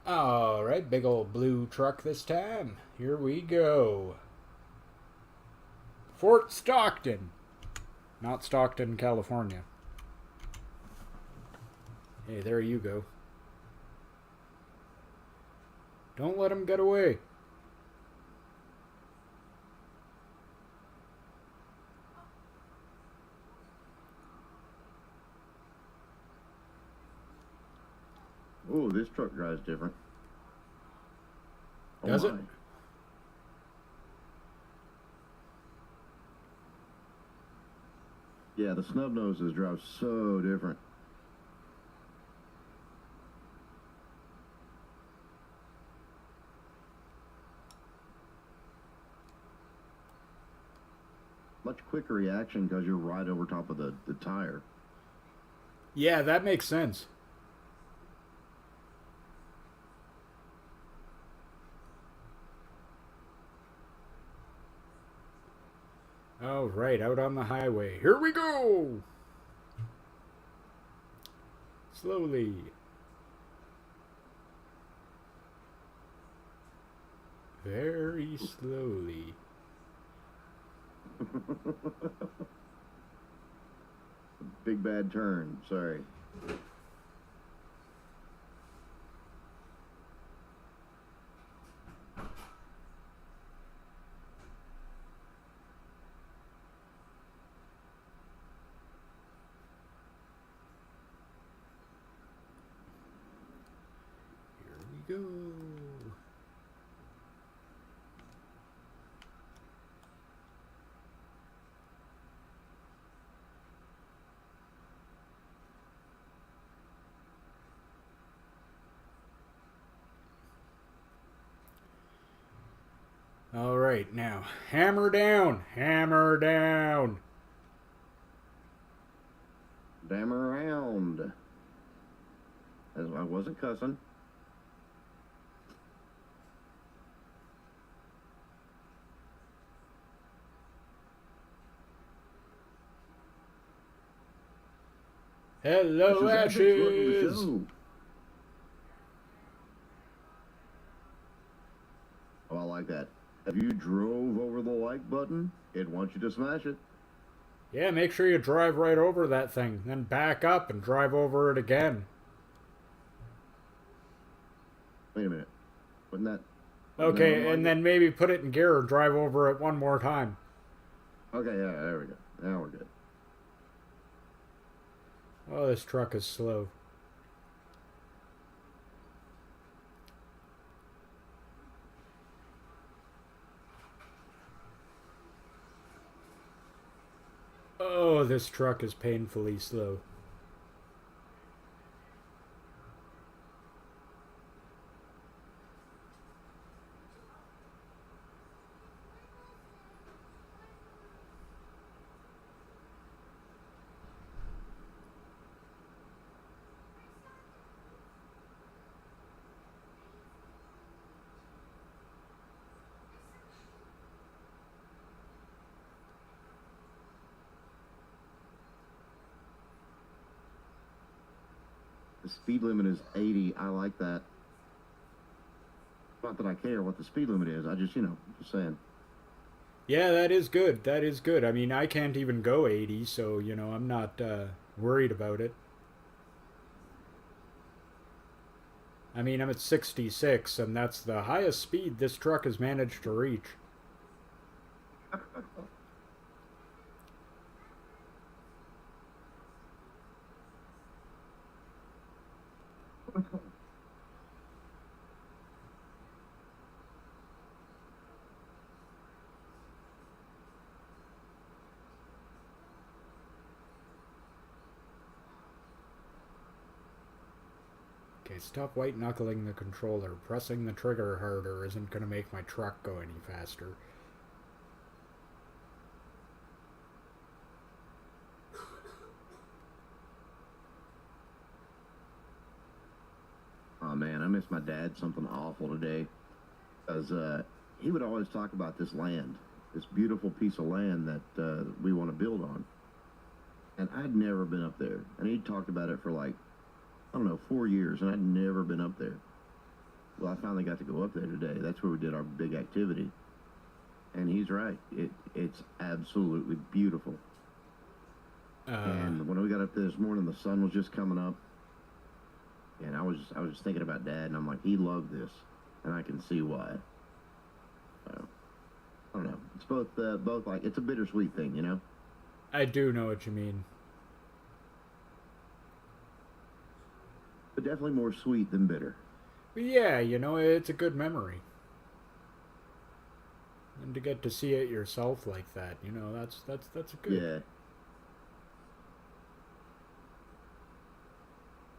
All right, big old blue truck this time. Here we go. Fort Stockton, not Stockton, California. Hey, there you go. Don't let him get away.
Oh, this truck drives different. Oh,
Does
my.
it?
Yeah, the snub noses drive so different. Much quicker reaction because you're right over top of the tire.
Yeah, that makes sense. All right, out on the highway. Here we go. Slowly. Very slowly.
Big bad turn. Sorry.
Here we go. All right, now hammer down, hammer down.
Damn around. As I wasn't cussing.
Hello,
Ashes, welcome to the
Ashes.
show. Oh, I like that. If you drove over the like button, it wants you to smash it.
Yeah, make sure you drive right over that thing, then back up and drive over it again.
Wait a minute. Wasn't that?
Okay,
like
and then maybe put it in gear and drive over it one more time.
Okay, yeah, there we go. Now we're good.
Oh, this truck is slow. Oh, this truck is painfully slow.
The speed limit is 80. I like that. Not that I care what the speed limit is. I just, just saying.
Yeah, that is good. That is good. I mean, I can't even go 80, so, I'm not worried about it. I mean, I'm at 66, and that's the highest speed this truck has managed to reach. Okay, stop white-knuckling the controller. Pressing the trigger harder isn't going to make my truck go any faster.
Oh man, I miss my dad something awful today. Because he would always talk about this land, this beautiful piece of land that we want to build on. And I'd never been up there. And he talked about it for like, I don't know, 4 years, and I'd never been up there. Well, I finally got to go up there today. That's where we did our big activity. And he's right. It's absolutely beautiful. And when we got up there this morning, the sun was just coming up. And I was just thinking about Dad, and I'm like, he loved this, and I can see why. I don't know. It's both like, it's a bittersweet thing, you know?
I do know what you mean.
But definitely more sweet than bitter.
But yeah, it's a good memory. And to get to see it yourself like that, that's a good.
Yeah.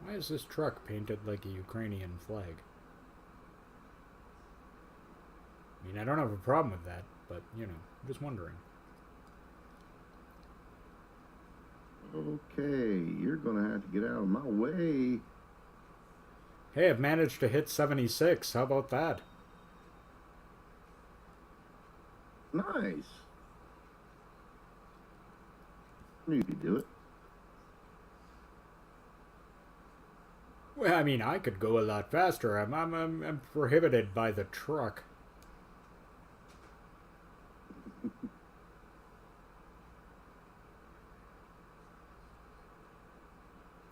Why is this truck painted like a Ukrainian flag? I mean, I don't have a problem with that, but, I'm just wondering.
Okay, you're going to have to get out of my way.
Hey, I've managed to hit 76. How about that?
Nice. I knew you could do it.
Well, I mean, I could go a lot faster. I'm prohibited by the truck.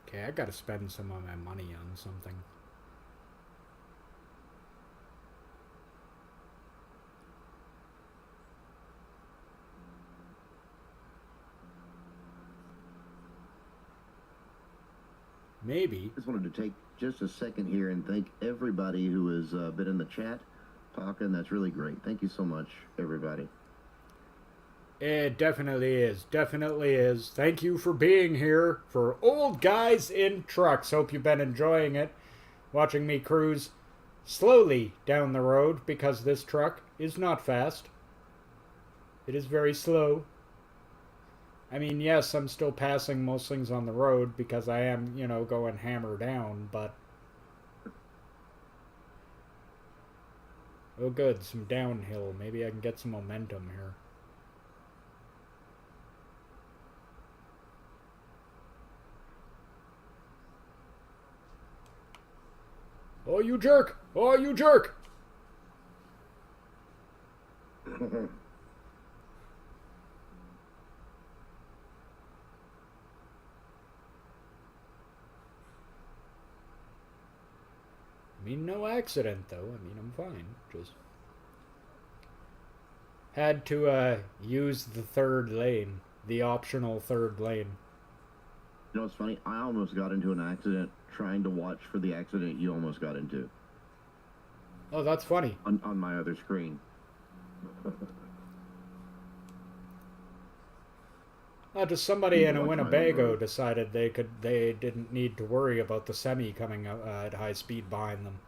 Okay, I gotta spend some of my money on something. Maybe.
Just wanted to take just a second here and thank everybody who has been in the chat talking. That's really great. Thank you so much, everybody.
It definitely is. Definitely is. Thank you for being here for Old Guys in Trucks. Hope you've been enjoying it. Watching me cruise slowly down the road because this truck is not fast. It is very slow. I mean, yes, I'm still passing most things on the road because I am, going hammer down, but... Oh good, some downhill. Maybe I can get some momentum here. Oh, you jerk! Oh, you jerk! I mean, no accident, though. I mean, I'm fine. Just had to use the third lane, the optional third lane.
You know what's funny? I almost got into an accident trying to watch for the accident you almost got into.
Oh, that's funny.
On my other screen.
Just somebody in a Winnebago decided they didn't need to worry about the semi coming at high speed behind them.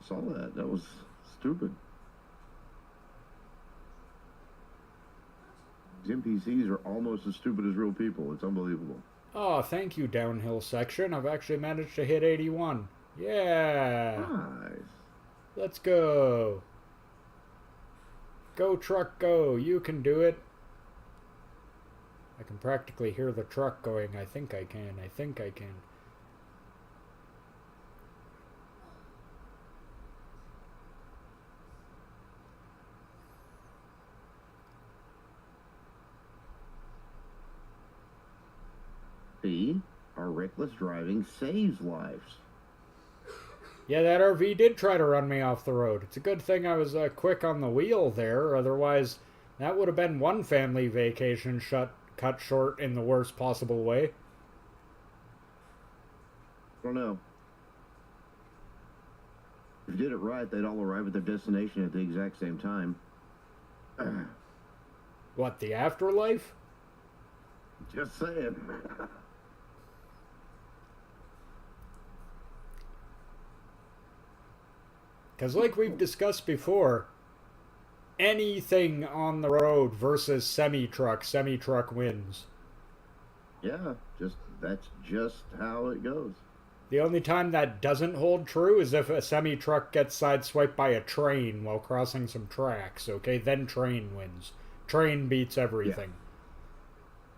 Saw that. That was stupid. These NPCs are almost as stupid as real people. It's unbelievable.
Oh, thank you, downhill section. I've actually managed to hit 81. Yeah.
Nice.
Let's go. Go, truck, go. You can do it. I can practically hear the truck going. I think I can. I think I can.
See, our reckless driving saves lives.
Yeah, that RV did try to run me off the road. It's a good thing I was quick on the wheel there, otherwise that would have been one family vacation cut short in the worst possible way.
I don't know. If you did it right, they'd all arrive at their destination at the exact same time.
What, the afterlife?
Just saying.
Because like we've discussed before, anything on the road versus semi-truck wins.
Yeah, that's just how it goes.
The only time that doesn't hold true is if a semi-truck gets sideswiped by a train while crossing some tracks, okay? Then train wins. Train beats everything.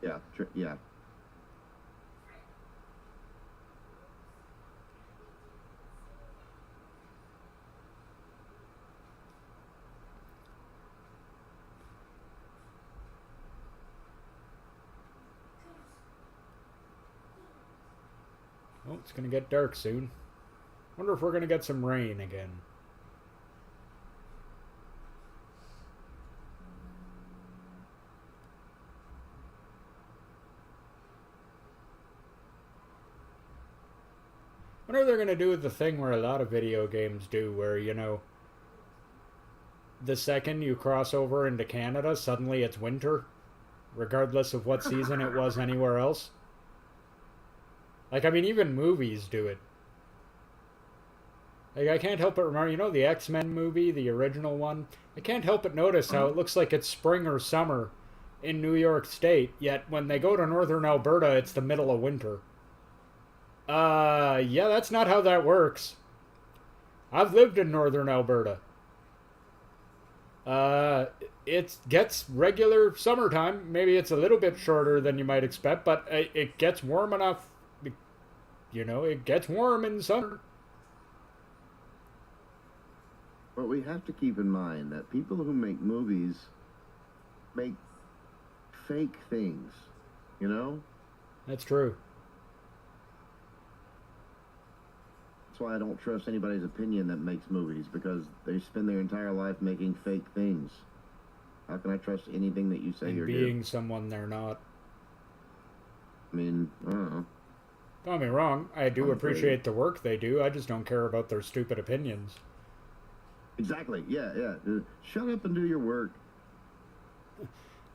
Yeah, yeah.
Oh, it's gonna get dark soon. Wonder if we're gonna get some rain again. Wonder if they're gonna do the thing where a lot of video games do, where, you know, the second you cross over into Canada, suddenly it's winter, regardless of what season it was anywhere else. Like, I mean, even movies do it. Like, I can't help but remember, you know, the X-Men movie, the original one? I can't help but notice how it looks like it's spring or summer in New York State, yet when they go to northern Alberta, it's the middle of winter. Yeah, that's not how that works. I've lived in northern Alberta. It gets regular summertime. Maybe it's a little bit shorter than you might expect, but it gets warm enough. You know, it gets warm in summer.
But we have to keep in mind that people who make movies make fake things, you know?
That's true.
That's why I don't trust anybody's opinion that makes movies, because they spend their entire life making fake things. How can I trust anything that you say
And
or
being
do?
someone they're not.
I mean, I don't know.
Don't get me wrong, I do
I'm
appreciate
afraid.
the work they do. I just don't care about their stupid opinions.
Exactly. Yeah, yeah. Shut up and do your work.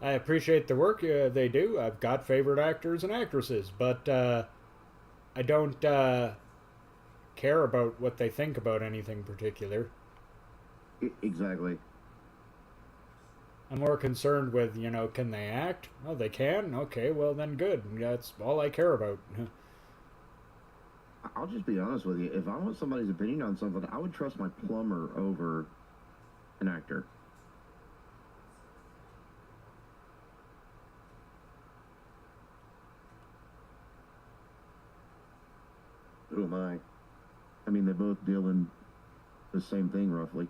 I appreciate the work they do. I've got favorite actors and actresses, but I don't care about what they think about anything particular.
Exactly.
I'm more concerned with, you know, can they act? Oh, they can? Okay, well then good. That's all I care about.
I'll just be honest with you. If I want somebody's opinion on something, I would trust my plumber over an actor. Who am I? I mean, they both deal in the same thing, roughly.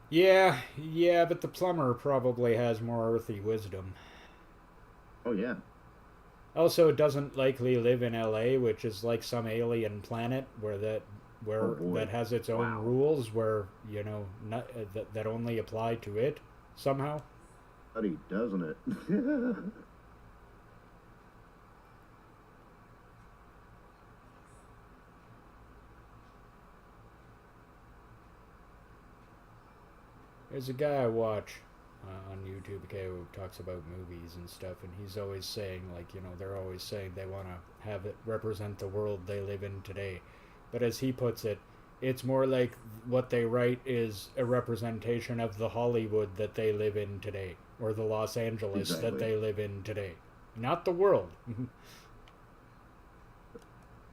Yeah, but the plumber probably has more earthy wisdom.
Oh, yeah.
Also, doesn't likely live in LA, which is like some alien planet
Oh,
where
boy.
that has its own
Wow.
rules, where, you know, that only apply to it somehow.
Buddy, doesn't it?
There's a guy I watch on YouTube, okay, who talks about movies and stuff, and he's always saying, like, you know, they're always saying they want to have it represent the world they live in today. But as he puts it, it's more like what they write is a representation of the Hollywood that they live in today, or the Los Angeles that
Exactly.
they live in today, not the world.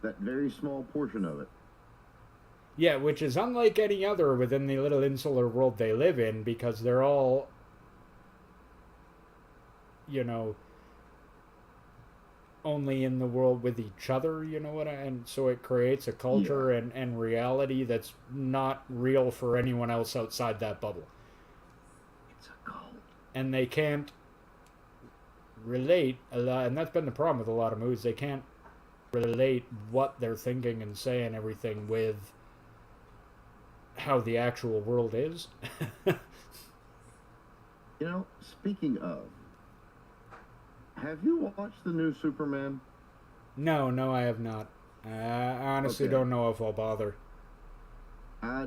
That very small portion of it.
Yeah, which is unlike any other within the little insular world they live in, because they're all, you know, only in the world with each other, you know what and so it creates a
Yeah.
culture and reality that's not real for anyone else outside that bubble.
It's a cult.
And they can't relate a lot, and that's been the problem with a lot of movies. They can't relate what they're thinking and saying everything with how the actual world is.
You know, speaking of, have you watched the new Superman?
No, no, I have not. I honestly
Okay.
don't know if I'll bother.
I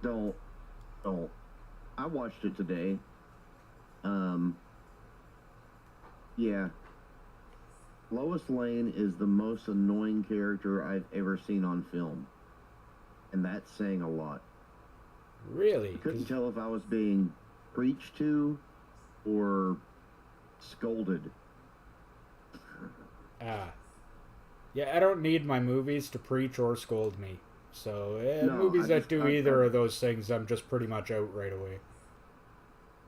don't, don't. I watched it today. Um, yeah. Lois Lane is the most annoying character I've ever seen on film. And that's saying a lot.
Really?
I couldn't
'Cause-
tell if I was being preached to or scolded.
ah. Yeah, I don't need my movies to preach or scold me. So,
No,
movies
I
that
just,
do either of those things, I'm just pretty much out right away.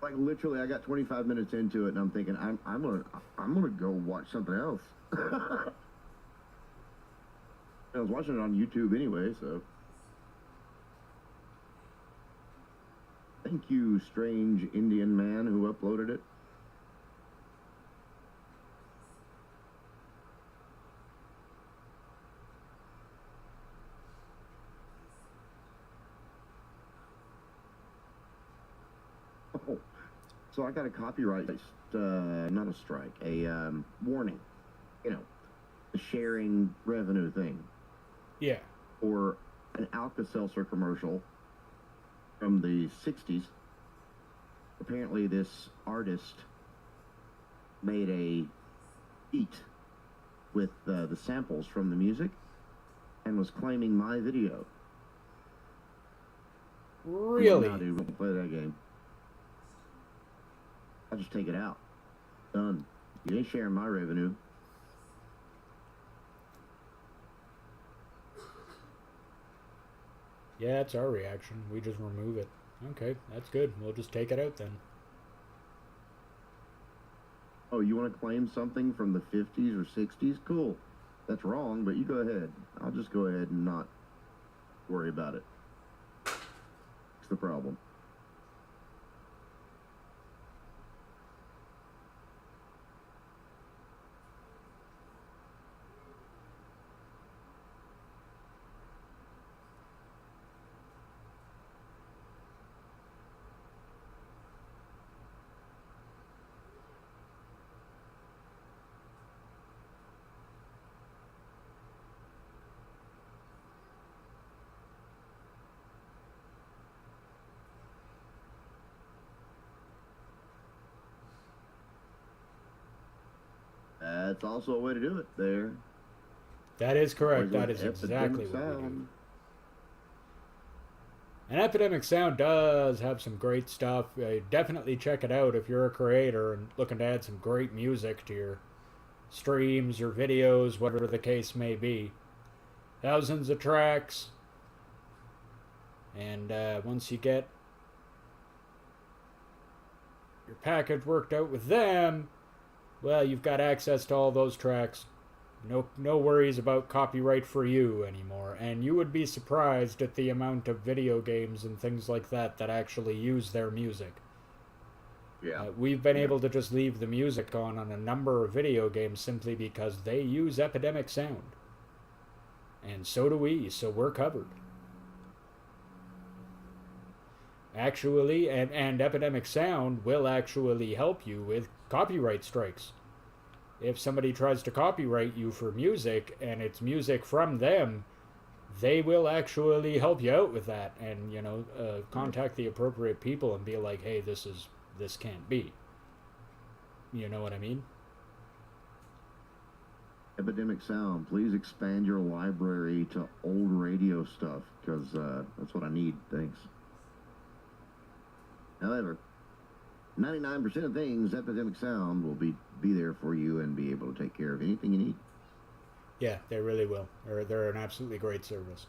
like literally, I got 25 minutes into it, and I'm thinking, I'm gonna go watch something else. I was watching it on YouTube anyway, so. Thank you, strange Indian man who uploaded it. Oh, so I got a copyright, not a strike, a warning. You know, the sharing revenue thing,
Yeah.
or an Alka-Seltzer commercial from the 60s. Apparently, this artist made a beat with the samples from the music and was claiming my video.
Really?
No, dude, won't play that game. I'll just take it out. Done. You ain't sharing my revenue.
Yeah, it's our reaction. We just remove it. Okay, that's good. We'll just take it out then.
Oh, you want to claim something from the 50s or 60s? Cool. That's wrong, but you go ahead. I'll just go ahead and not worry about it. It's the problem. That's also a way to do it there.
That is correct. That
Always
is
with
exactly
Epidemic
what we do.
Sound.
And Epidemic Sound does have some great stuff. Definitely check it out if you're a creator and looking to add some great music to your streams, your videos, whatever the case may be. Thousands of tracks. And once you get your package worked out with them, well, you've got access to all those tracks. No worries about copyright for you anymore. And you would be surprised at the amount of video games and things like that that actually use their music.
Yeah.
We've been able to just leave the music on a number of video games simply because they use Epidemic Sound. And so do we, so we're covered. Actually, and Epidemic Sound will actually help you with copyright strikes. If somebody tries to copyright you for music and it's music from them, they will actually help you out with that and, contact the appropriate people and be like, hey, this can't be. You know what I mean?
Epidemic Sound, please expand your library to old radio stuff, because that's what I need. Thanks. However, 99% of things, Epidemic Sound will be there for you and be able to take care of anything you need.
Yeah, they really will. They're an absolutely great service.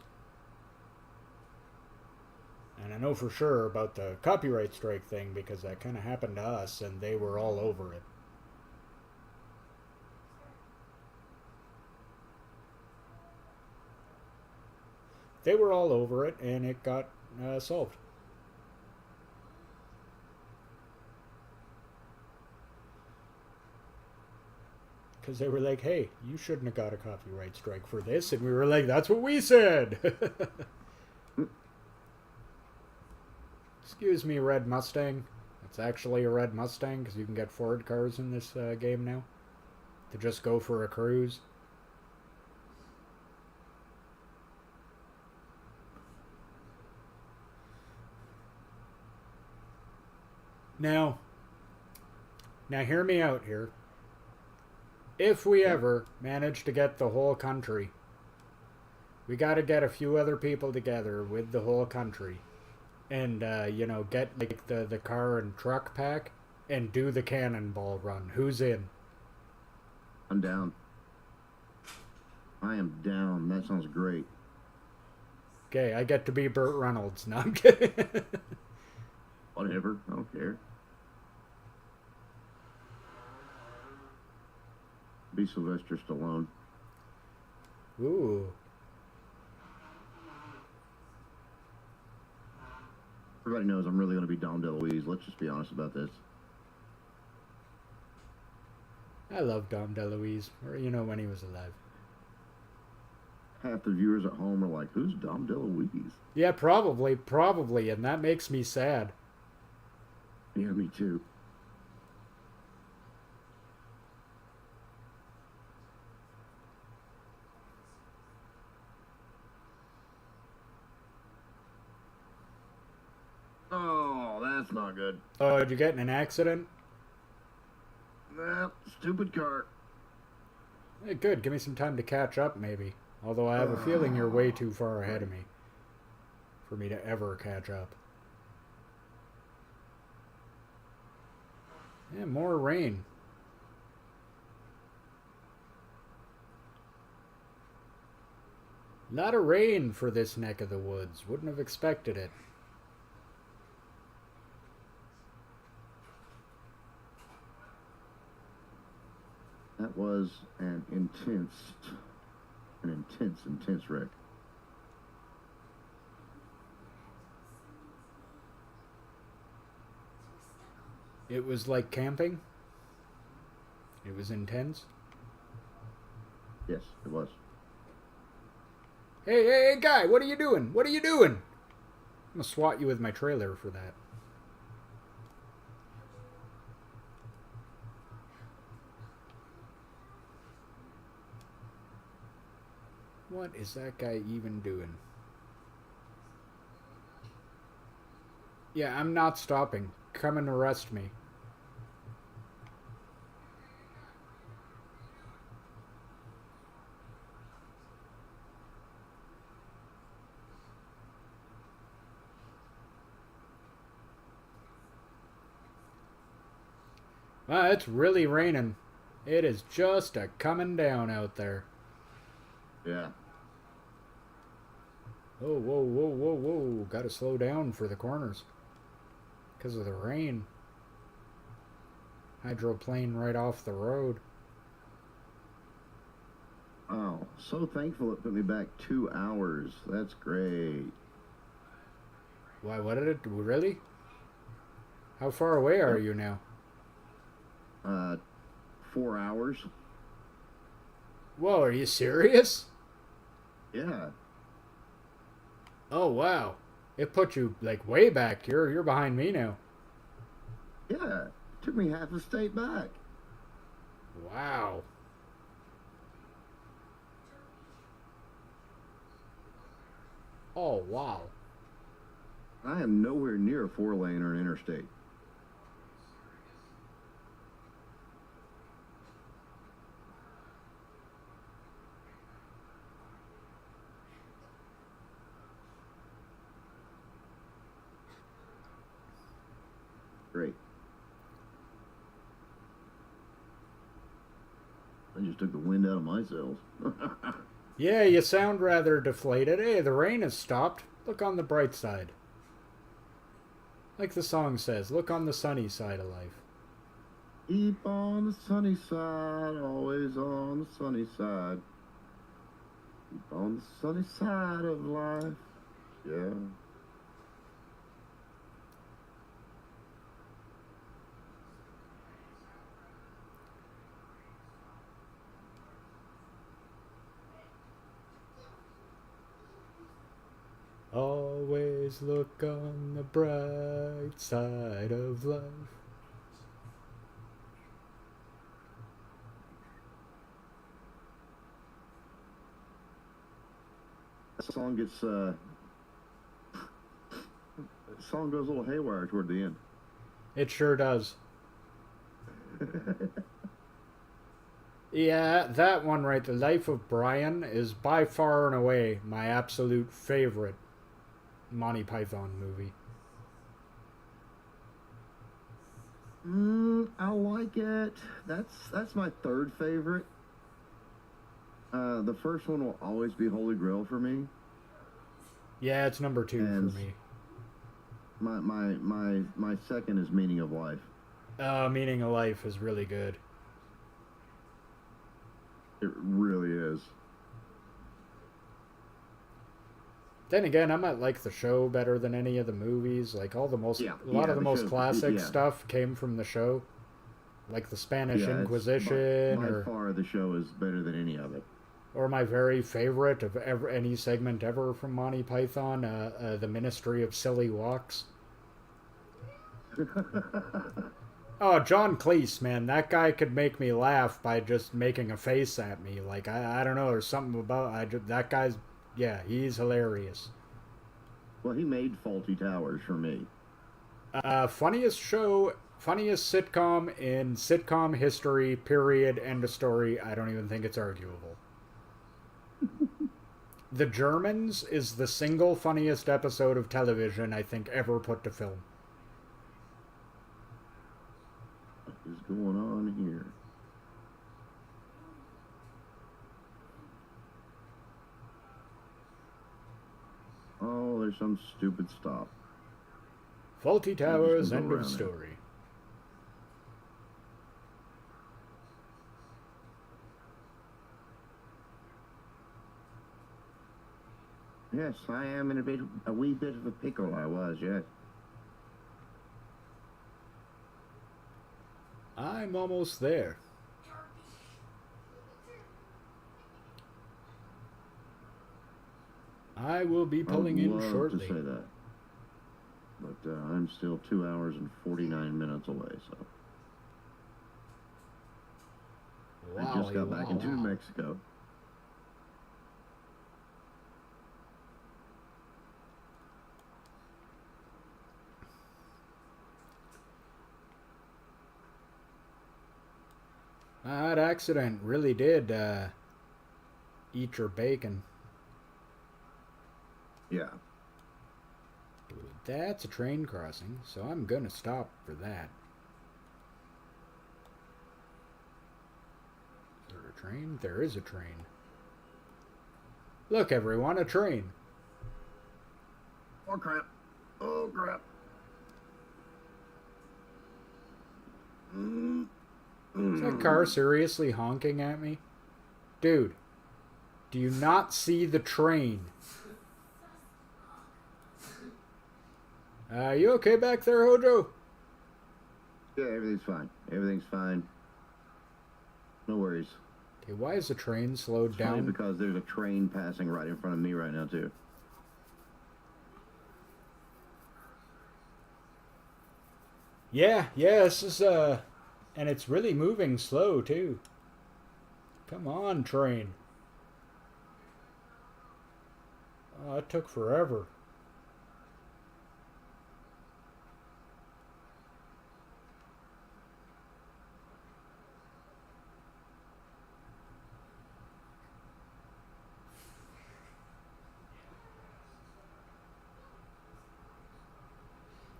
And I know for sure about the copyright strike thing because that kind of happened to us and they were all over it. They were all over it and it got solved. Because they were like, hey, you shouldn't have got a copyright strike for this. And we were like, that's what we said. Excuse me, Red Mustang. It's actually a Red Mustang because you can get Ford cars in this game now. To just go for a cruise. Now hear me out here. If we ever manage to get the whole country, we got to get a few other people together with the whole country. And, get like the car and truck pack and do the cannonball run. Who's in?
I'm down. I am down. That sounds great.
Okay, I get to be Burt Reynolds. No, I'm kidding.
Whatever. I don't care. Be Sylvester Stallone.
Ooh.
Everybody knows I'm really going to be Dom DeLuise. Let's just be honest about this.
I love Dom DeLuise. Or, when he was alive.
Half the viewers at home are like, who's Dom DeLuise?
Yeah, probably. And that makes me sad.
Yeah, me too. Oh, that's not good.
Oh, did you get in an accident?
Nah, stupid car.
Hey, good. Give me some time to catch up, maybe. Although I have a feeling you're way too far ahead of me for me to ever catch up. Yeah, more rain. Lot of rain for this neck of the woods. Wouldn't have expected it.
That was an intense wreck.
It was like camping. It was intense.
Yes, it was.
Hey, guy, what are you doing? What are you doing? I'm gonna swat you with my trailer for that. What is that guy even doing? Yeah, I'm not stopping. Come and arrest me. It's really raining. It is just a coming down out there.
Yeah.
Oh, whoa. Gotta slow down for the corners. Because of the rain. Hydroplane right off the road.
Oh, so thankful it put me back 2 hours. That's great.
Why, what did it do? Really? How far away are you now?
4 hours.
Whoa, are you serious?
Yeah.
Oh, wow. It put you, like, way back. You're behind me now.
Yeah. Took me half a state back.
Wow. Oh, wow.
I am nowhere near a 4-lane or an interstate. Great. I just took the wind out of my sails.
Yeah, you sound rather deflated. Hey, the rain has stopped. Look on the bright side. Like the song says, look on the sunny side of life.
Keep on the sunny side, always on the sunny side. Keep on the sunny side of life. Yeah.
Always look on the bright side of life.
The song gets the song goes a little haywire toward the end.
It sure does. Yeah, that one right, The Life of Brian, is by far and away my absolute favorite Monty Python movie.
I like it. That's my third favorite. The first one will always be Holy Grail for me.
Yeah, it's number 2
And
for me.
My second is Meaning of Life.
Meaning of Life is really good.
It really is.
Then again, I might like the show better than any of the movies. Like a lot of the most classic stuff came from the show, like the Spanish Inquisition,
by far the show is better than any of it.
Or my very favorite of any segment ever from Monty Python, the Ministry of Silly Walks. Oh, John Cleese, man, that guy could make me laugh by just making a face at me. Like I don't know, there's something about that guy's. Yeah, he's hilarious.
Well, he made Faulty Towers for me.
Funniest sitcom in sitcom history, period, end of story. I don't even think it's arguable. The Germans is the single funniest episode of television I think ever put to film.
What is going on here? Oh, there's some stupid stop.
Faulty Towers, end of story.
Yes, I am in a wee bit of a pickle. I was, yes.
I'm almost there. I will be pulling in shortly.
To say that, but I'm still 2 hours and 49 minutes away. So I just got back into New Mexico.
That accident really did eat your bacon.
Yeah.
That's a train crossing, so I'm gonna stop for that. Is there a train? There is a train. Look, everyone, a train.
Oh, crap. Oh, crap.
Is that car seriously honking at me? Dude, do you not see the train? You okay back there, Hojo?
Yeah, everything's fine. Everything's fine. No worries.
Okay, why is the train slowed down?
Funny because there's a train passing right in front of me right now, too.
Yeah, this is, and it's really moving slow, too. Come on, train. Oh, it took forever.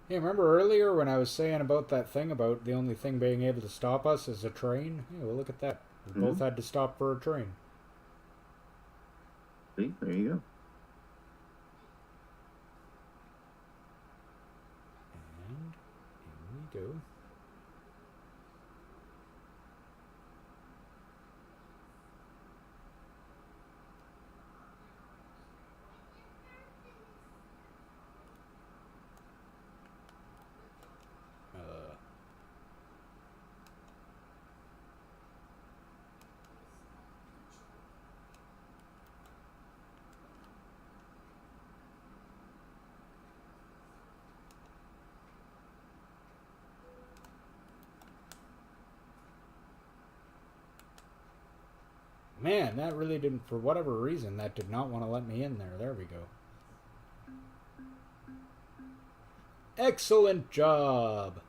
Yeah, remember earlier when I was saying about that thing about the only thing being able to stop us is a train? Yeah, well, look at that. We both had to stop for a train.
See? There you go.
And here we go. Man, that really didn't, for whatever reason, that did not want to let me in there. There we go. Excellent job.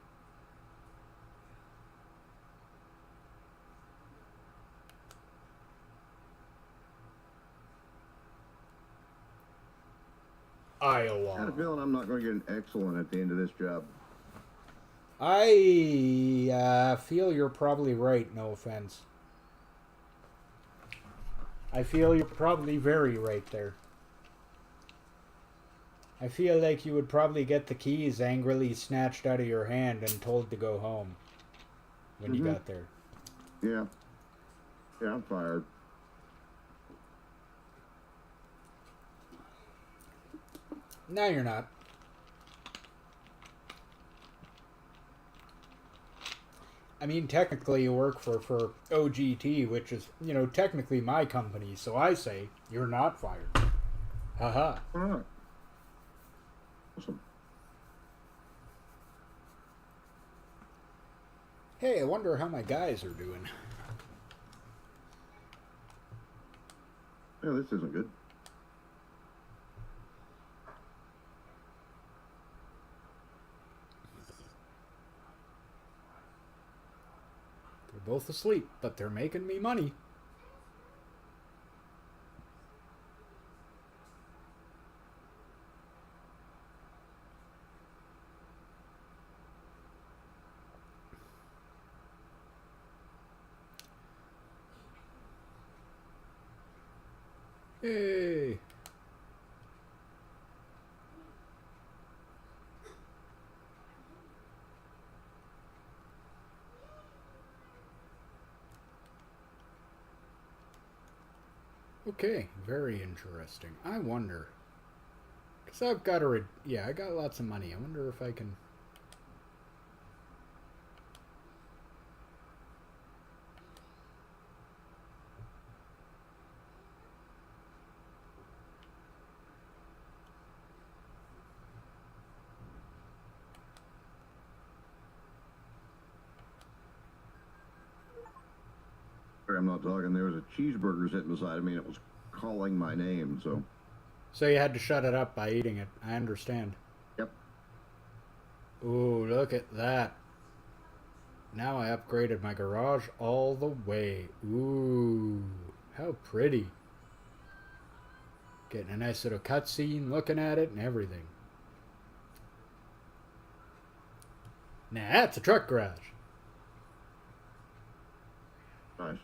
I had a
Iowa.
feeling I'm not going to get an excellent at the end of this job.
I feel you're probably right, no offense. I feel you're probably very right there. I feel like you would probably get the keys angrily snatched out of your hand and told to go home when you got there.
Yeah. Yeah, I'm fired.
No, you're not. I mean, technically you work for OGT, which is, you know, technically my company, so I say you're not fired. Haha.
All right. Awesome.
Hey, I wonder how my guys are doing.
Yeah, this isn't good.
They're both asleep, but they're making me money. Hey. Okay, very interesting. I wonder, because I've got yeah, I got lots of money. I wonder if I can.
I'm not talking. There was a cheeseburger sitting beside of me, and it was calling my name.
So you had to shut it up by eating it. I understand.
Yep.
Ooh, look at that. Now I upgraded my garage all the way. Ooh, how pretty. Getting a nice little cutscene, looking at it and everything. Now that's a truck garage.
Nice.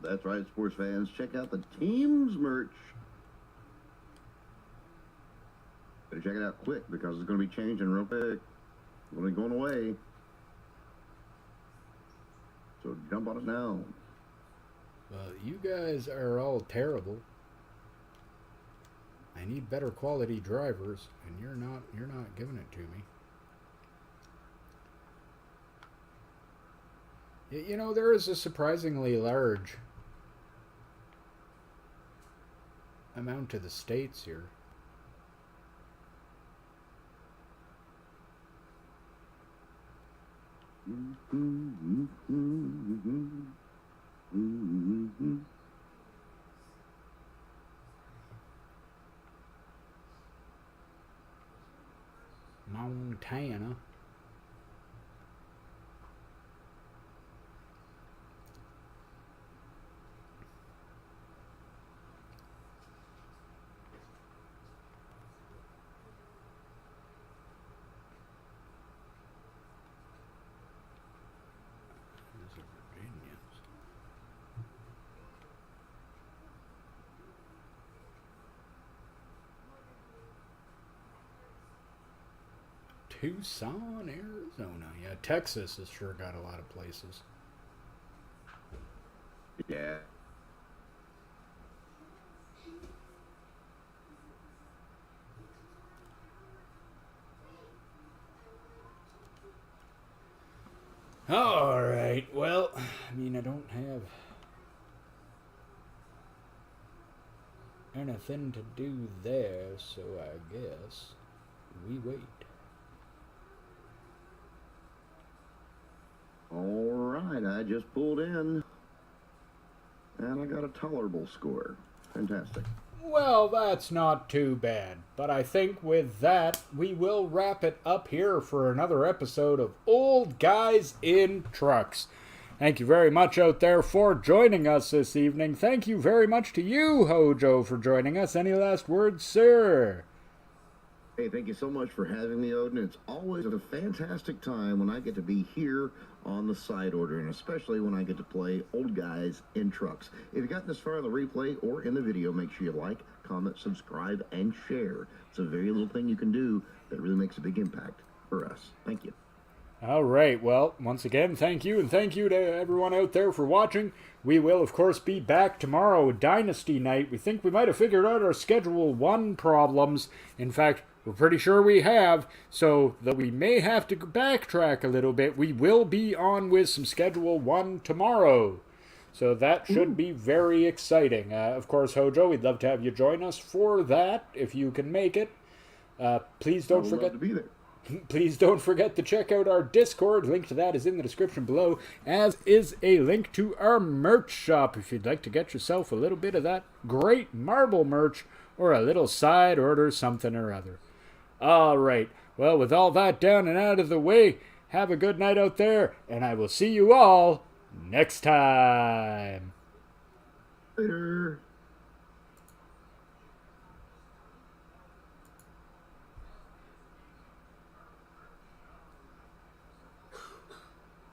That's right, sports fans. Check out the team's merch. Better check it out quick because it's going to be changing real quick. It's going to be going away. So jump on it now.
Well, you guys are all terrible. I need better quality drivers, and you're not giving it to me. You know, there is a surprisingly large amount to the states here. Montana. These are Virginians. Tucson, Arizona. Yeah, Texas has sure got a lot of places.
Yeah.
All right. Well, I mean, I don't have anything to do there, so I guess we wait.
All right, I just pulled in, and I got a tolerable score. Fantastic.
Well, that's not too bad. But I think with that, we will wrap it up here for another episode of Old Guys in Trucks. Thank you very much out there for joining us this evening. Thank you very much to you, Hojo, for joining us. Any last words, sir?
Hey, thank you so much for having me, Odin. It's always a fantastic time when I get to be here on the side order, and especially when I get to play Old Guys in Trucks. If you've gotten this far in the replay or in the video, make sure you like, comment, subscribe, and share. It's a very little thing you can do that really makes a big impact for us. Thank you.
All right. Well, once again, thank you, and thank you to everyone out there for watching. We will, of course, be back tomorrow, Dynasty Night. We think we might have figured out our Schedule 1 problems. In fact, we're pretty sure we have, so though we may have to backtrack a little bit, we will be on with some Schedule 1 tomorrow. So that should be very exciting. Of course, Hojo, we'd love to have you join us for that, if you can make it. Please don't forget
to be there.
Please don't forget to check out our Discord. Link to that is in the description below, as is a link to our merch shop if you'd like to get yourself a little bit of that great marble merch or a little side order something or other. All right. Well, with all that down and out of the way, have a good night out there, and I will see you all next time.